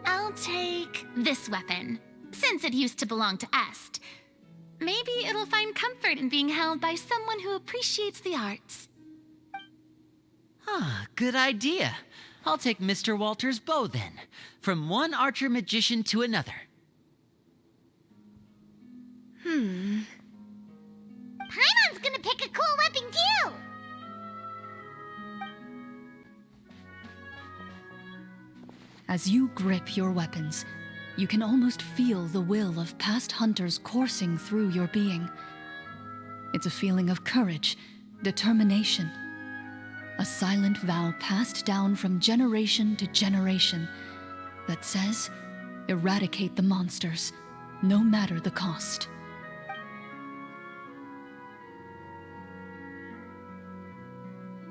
I'll take this weapon, since it used to belong to Est. Maybe it'll find comfort in being held by someone who appreciates the arts. Ah, good idea. I'll take Mr. Walter's bow then, from one archer magician to another. Paimon's gonna pick a cool weapon too! As you grip your weapons, you can almost feel the will of past hunters coursing through your being. It's a feeling of courage, determination, a silent vow passed down from generation to generation that says, eradicate the monsters, no matter the cost.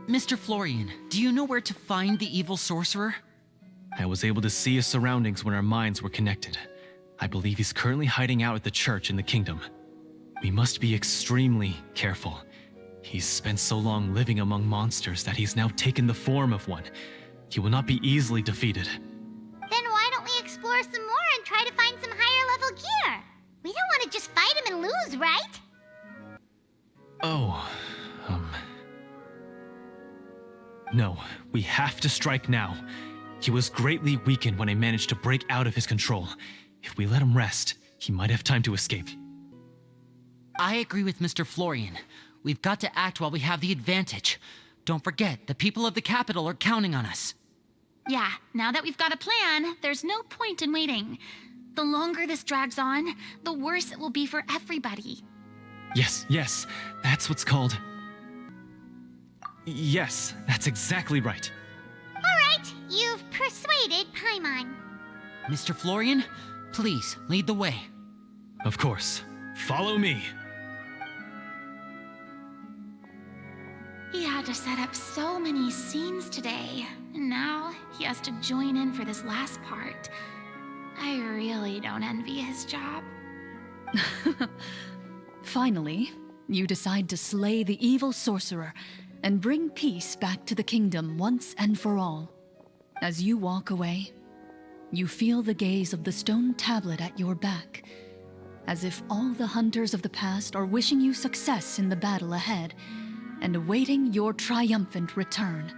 Mr. Florian, do you know where to find the evil sorcerer? I was able to see his surroundings when our minds were connected. I believe he's currently hiding out at the church in the kingdom. We must be extremely careful. He's spent so long living among monsters that he's now taken the form of one. He will not be easily defeated. Then why don't we explore some more and try to find some higher level gear? We don't want to just fight him and lose, right? No, we have to strike now. He was greatly weakened when I managed to break out of his control. If we let him rest, he might have time to escape. I agree with Mr. Florian. We've got to act while we have the advantage. Don't forget, the people of the capital are counting on us. Yeah, now that we've got a plan, there's no point in waiting. The longer this drags on, the worse it will be for everybody. Yes, that's what's called... Yes, that's exactly right. Alright, you've persuaded Paimon. Mr. Florian, please, lead the way. Of course. Follow me. He had to set up so many scenes today, and now he has to join in for this last part. I really don't envy his job. Finally, you decide to slay the evil sorcerer and bring peace back to the kingdom once and for all. As you walk away, you feel the gaze of the stone tablet at your back, as if all the hunters of the past are wishing you success in the battle ahead and awaiting your triumphant return.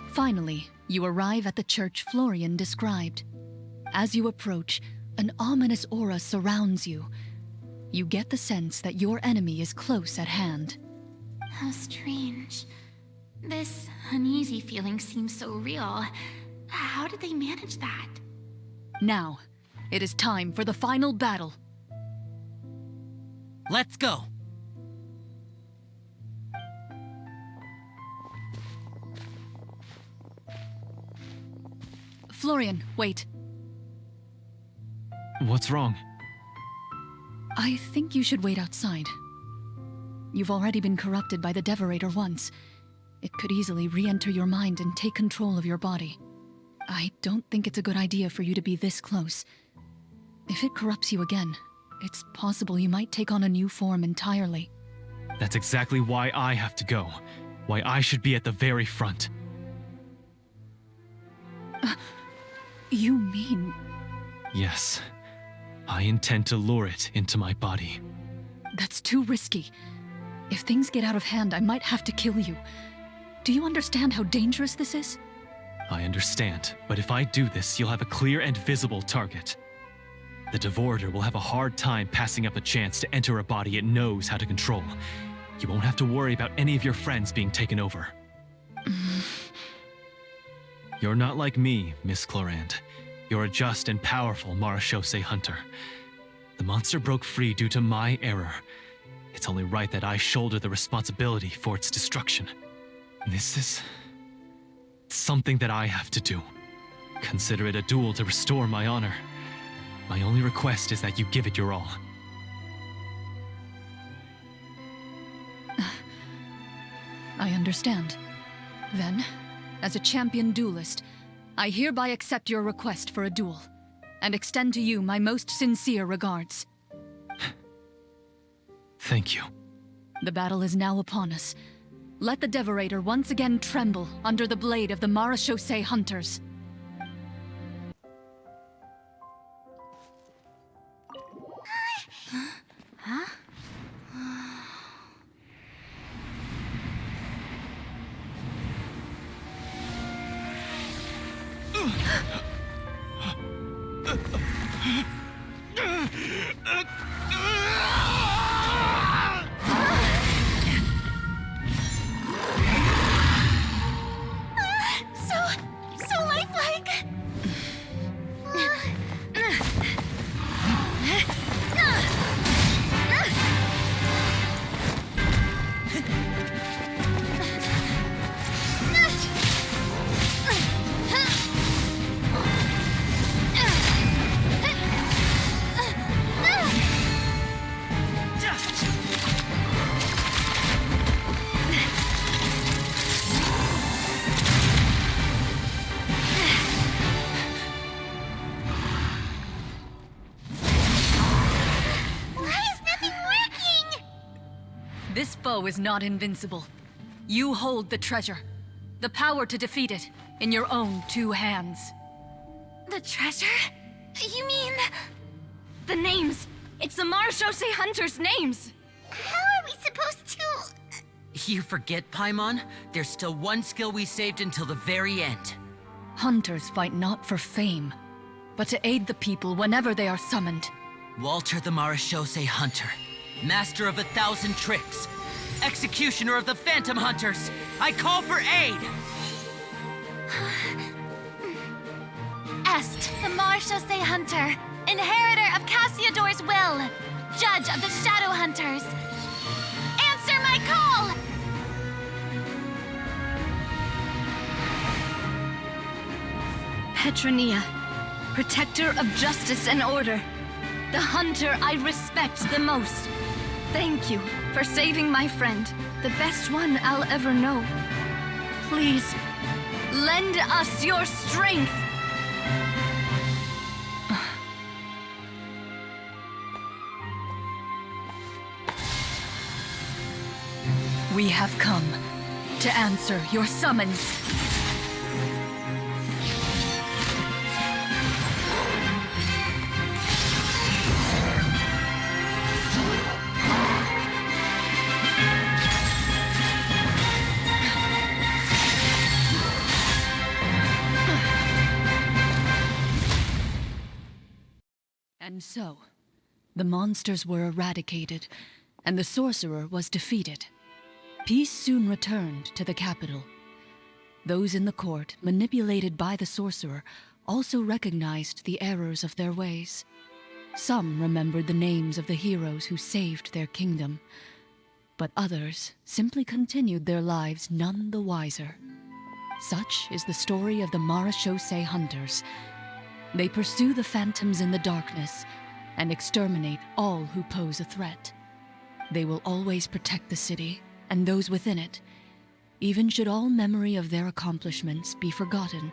Finally, you arrive at the church Florian described. As you approach, an ominous aura surrounds you. You get the sense that your enemy is close at hand. How strange. This uneasy feeling seems so real. How did they manage that? Now, it is time for the final battle. Let's go. Florian, wait. What's wrong? I think you should wait outside. You've already been corrupted by the Devorator once. It could easily re-enter your mind and take control of your body. I don't think it's a good idea for you to be this close. If it corrupts you again, it's possible you might take on a new form entirely. That's exactly why I have to go. Why I should be at the very front. You mean... Yes. I intend to lure it into my body. That's too risky. If things get out of hand, I might have to kill you. Do you understand how dangerous this is? I understand, but if I do this, you'll have a clear and visible target. The Devorator will have a hard time passing up a chance to enter a body it knows how to control. You won't have to worry about any of your friends being taken over. You're not like me, Miss Clorinde. You're a just and powerful Marechaussee hunter. The monster broke free due to my error. It's only right that I shoulder the responsibility for its destruction. This is... something that I have to do. Consider it a duel to restore my honor. My only request is that you give it your all. I understand. Then, as a champion duelist, I hereby accept your request for a duel, and extend to you my most sincere regards. Thank you. The battle is now upon us. Let the Devorator once again tremble under the blade of the Marechaussee hunters. So lifelike. This foe is not invincible. You hold the treasure, the power to defeat it, in your own 2 hands. The treasure? You mean... the names. It's the Marechaussee hunters' names. How are we supposed to... You forget, Paimon? There's still one skill we saved until the very end. Hunters fight not for fame, but to aid the people whenever they are summoned. Walter the Marechaussee Hunter, master of 1,000 tricks, executioner of the Phantom Hunters, I call for aid! Est, the Marechaussee Hunter, inheritor of Cassiodor's will, judge of the Shadow Hunters. Answer my call! Petronia, protector of justice and order. The hunter I respect the most. Thank you for saving my friend, the best one I'll ever know. Please, lend us your strength. We have come to answer your summons. And so, the monsters were eradicated, and the sorcerer was defeated. Peace soon returned to the capital. Those in the court, manipulated by the sorcerer, also recognized the errors of their ways. Some remembered the names of the heroes who saved their kingdom, but others simply continued their lives none the wiser. Such is the story of the Marechaussee Hunters. They pursue the phantoms in the darkness, and exterminate all who pose a threat. They will always protect the city and those within it, even should all memory of their accomplishments be forgotten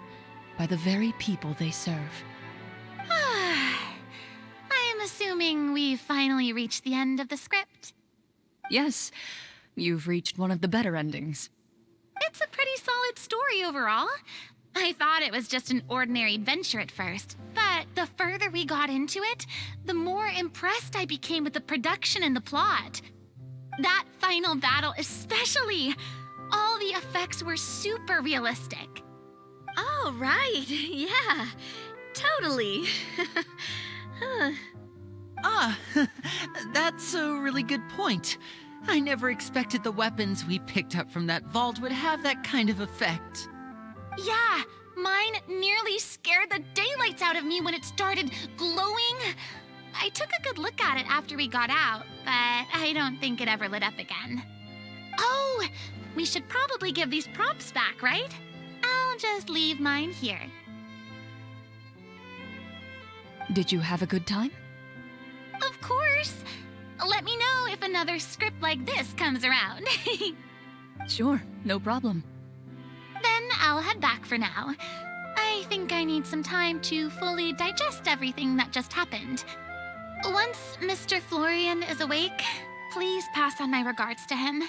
by the very people they serve. I'm assuming we've finally reached the end of the script. Yes, you've reached one of the better endings. It's a pretty solid story overall. I thought it was just an ordinary adventure at first, but the further we got into it, the more impressed I became with the production and the plot. That final battle especially. All the effects were super realistic. Oh, right. Yeah, totally. That's a really good point. I never expected the weapons we picked up from that vault would have that kind of effect. Yeah, mine nearly scared the daylights out of me when it started glowing. I took a good look at it after we got out, but I don't think it ever lit up again. Oh, we should probably give these props back, right? I'll just leave mine here. Did you have a good time? Of course. Let me know if another script like this comes around. Sure, no problem. Then I'll head back for now. I think I need some time to fully digest everything that just happened. Once Mr. Florian is awake, please pass on my regards to him.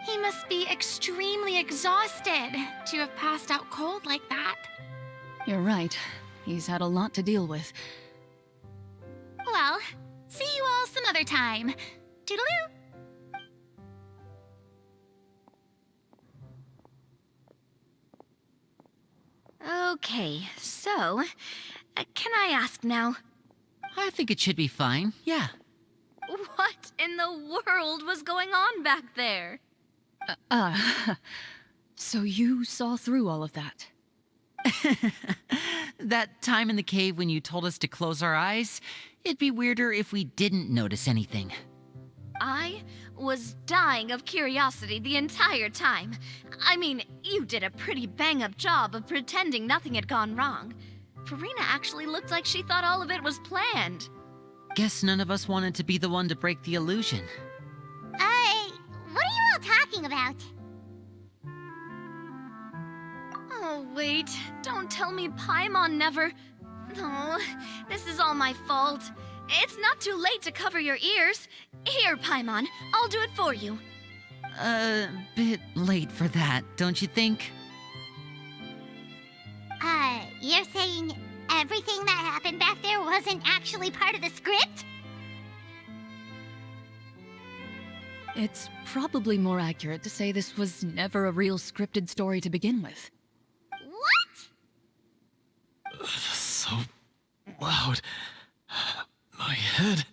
He must be extremely exhausted to have passed out cold like that. You're right. He's had a lot to deal with. Well, see you all some other time. Toodaloo! Okay, so, can I ask now, I think it should be fine, yeah. what in the world was going on back there? So you saw through all of that? That time in the cave when you told us to close our eyes, it'd be weirder if we didn't notice anything. I was dying of curiosity the entire time. I mean, you did a pretty bang-up job of pretending nothing had gone wrong. Farina actually looked like she thought all of it was planned. Guess none of us wanted to be the one to break the illusion. What are you all talking about? Oh, wait. Don't tell me Paimon never... Oh, this is all my fault. It's not too late to cover your ears. Here, Paimon, I'll do it for you. Bit late for that, don't you think? You're saying everything that happened back there wasn't actually part of the script? It's probably more accurate to say this was never a real scripted story to begin with. What? So loud. My head.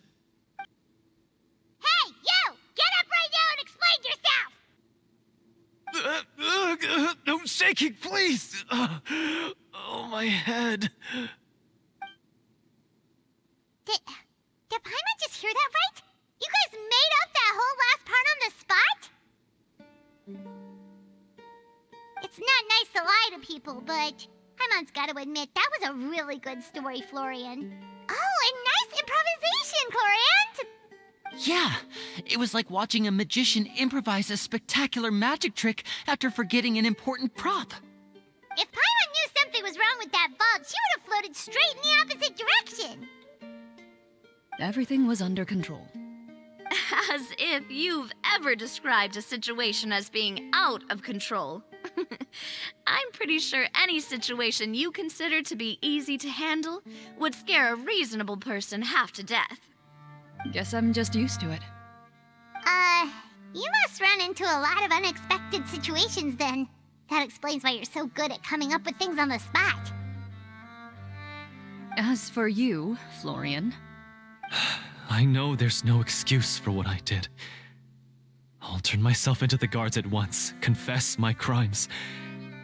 Hey, you! Get up right now and explain yourself! No shaking, please! Oh, my head. Did Paimon just hear that right? You guys made up that whole last part on the spot? It's not nice to lie to people, but Paimon's gotta admit, that was a really good story, Florian. Oh, and nice improvisation, Clorinde! Yeah, it was like watching a magician improvise a spectacular magic trick after forgetting an important prop. If Paimon knew something was wrong with that vault, she would have floated straight in the opposite direction. Everything was under control. As if you've ever described a situation as being out of control. I'm pretty sure any situation you consider to be easy to handle would scare a reasonable person half to death. Guess I'm just used to it. You must run into a lot of unexpected situations then. That explains why you're so good at coming up with things on the spot. As for you, Florian, I know there's no excuse for what I did. I'll turn myself into the guards at once, confess my crimes,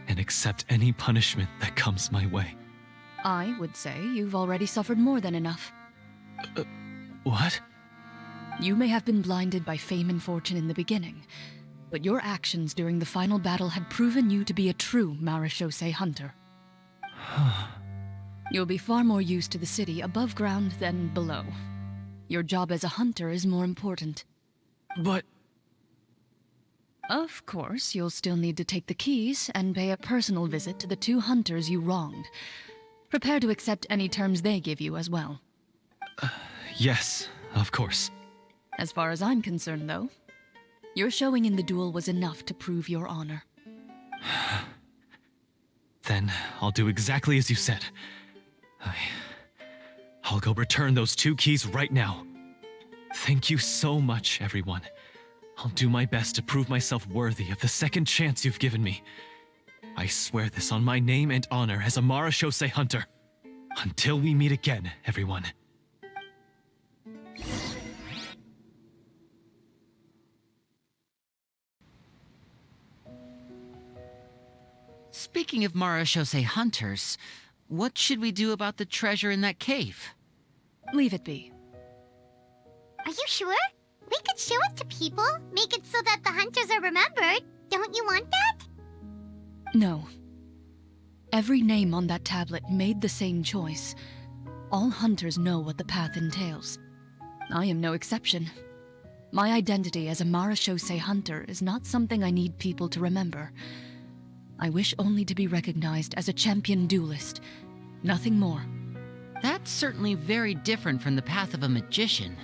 and accept any punishment that comes my way. I would say you've already suffered more than enough. What? You may have been blinded by fame and fortune in the beginning, but your actions during the final battle had proven you to be a true Marechaussee hunter. You'll be far more used to the city above ground than below. Your job as a hunter is more important. But Of course, you'll still need to take the keys and pay a personal visit to the 2 hunters you wronged. Prepare to accept any terms they give you as well. yes, of course. As far as I'm concerned, though, your showing in the duel was enough to prove your honor. Then I'll do exactly as you said. I'll go return those 2 keys right now. Thank you so much, everyone. I'll do my best to prove myself worthy of the second chance you've given me. I swear this on my name and honor as a Marashose hunter. Until we meet again, everyone. Speaking of Marashose hunters, what should we do about the treasure in that cave? Leave it be. Are you sure? We could show it to people, make it so that the hunters are remembered. Don't you want that? No. Every name on that tablet made the same choice. All hunters know what the path entails. I am no exception. My identity as a Marashose hunter is not something I need people to remember. I wish only to be recognized as a champion duelist. Nothing more. That's certainly very different from the path of a magician.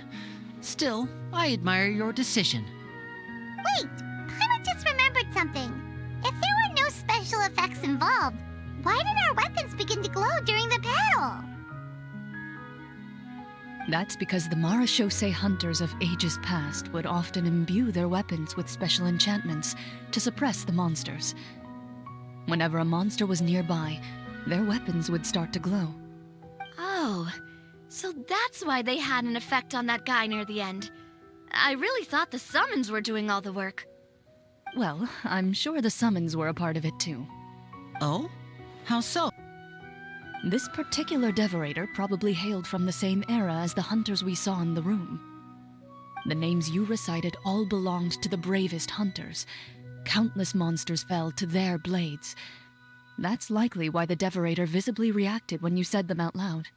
Still, I admire your decision. Wait, Paimon just remembered something. If there were no special effects involved, why did our weapons begin to glow during the battle? That's because the Marashose hunters of ages past would often imbue their weapons with special enchantments to suppress the monsters. Whenever a monster was nearby, their weapons would start to glow. Oh, so that's why they had an effect on that guy near the end. I really thought the summons were doing all the work. Well, I'm sure the summons were a part of it too. Oh? How so? This particular devorator probably hailed from the same era as the hunters we saw in the room. The names you recited all belonged to the bravest hunters. Countless monsters fell to their blades. That's likely why the devorator visibly reacted when you said them out loud.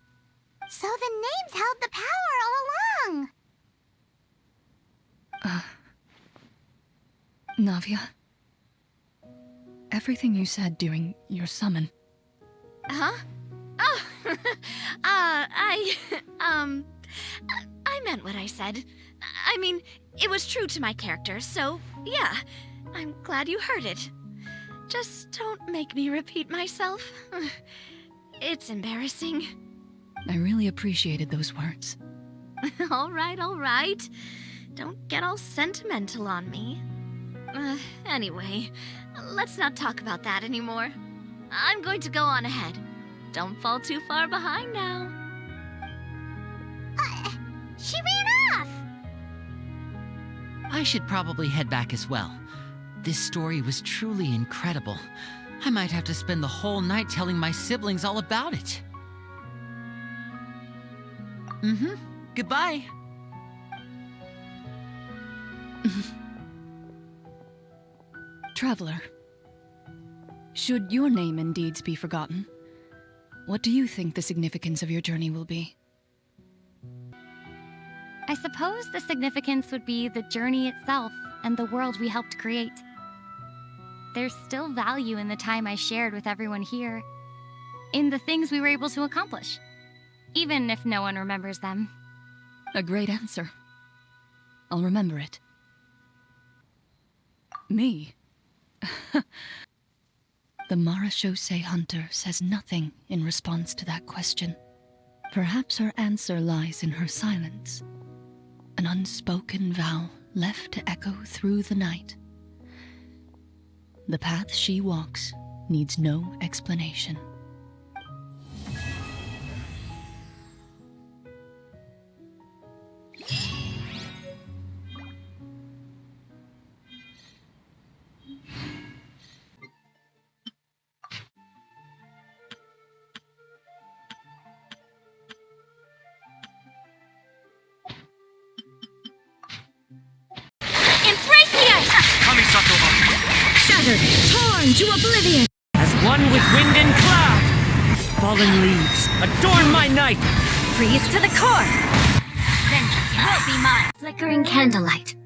So the names held the power all along. Navia, everything you said during your summon. Huh? Oh, I meant what I said. I mean, it was true to my character, so yeah, I'm glad you heard it. Just don't make me repeat myself. It's embarrassing. I really appreciated those words. All right. Don't get all sentimental on me. Anyway, let's not talk about that anymore. I'm going to go on ahead. Don't fall too far behind now. She ran off! I should probably head back as well. This story was truly incredible. I might have to spend the whole night telling my siblings all about it. Goodbye. Traveler, should your name and deeds be forgotten, what do you think the significance of your journey will be? I suppose the significance would be the journey itself and the world we helped create. There's still value in the time I shared with everyone here, in the things we were able to accomplish, even if no one remembers them. A great answer. I'll remember it. Me? The Marashose hunter says nothing in response to that question. Perhaps her answer lies in her silence. An unspoken vow left to echo through the night. The path she walks needs no explanation. Shattered, torn to oblivion. As one with wind and cloud. fallen leaves, adorn my night! Freeze to the core! Vengeance will be mine. Flickering candlelight.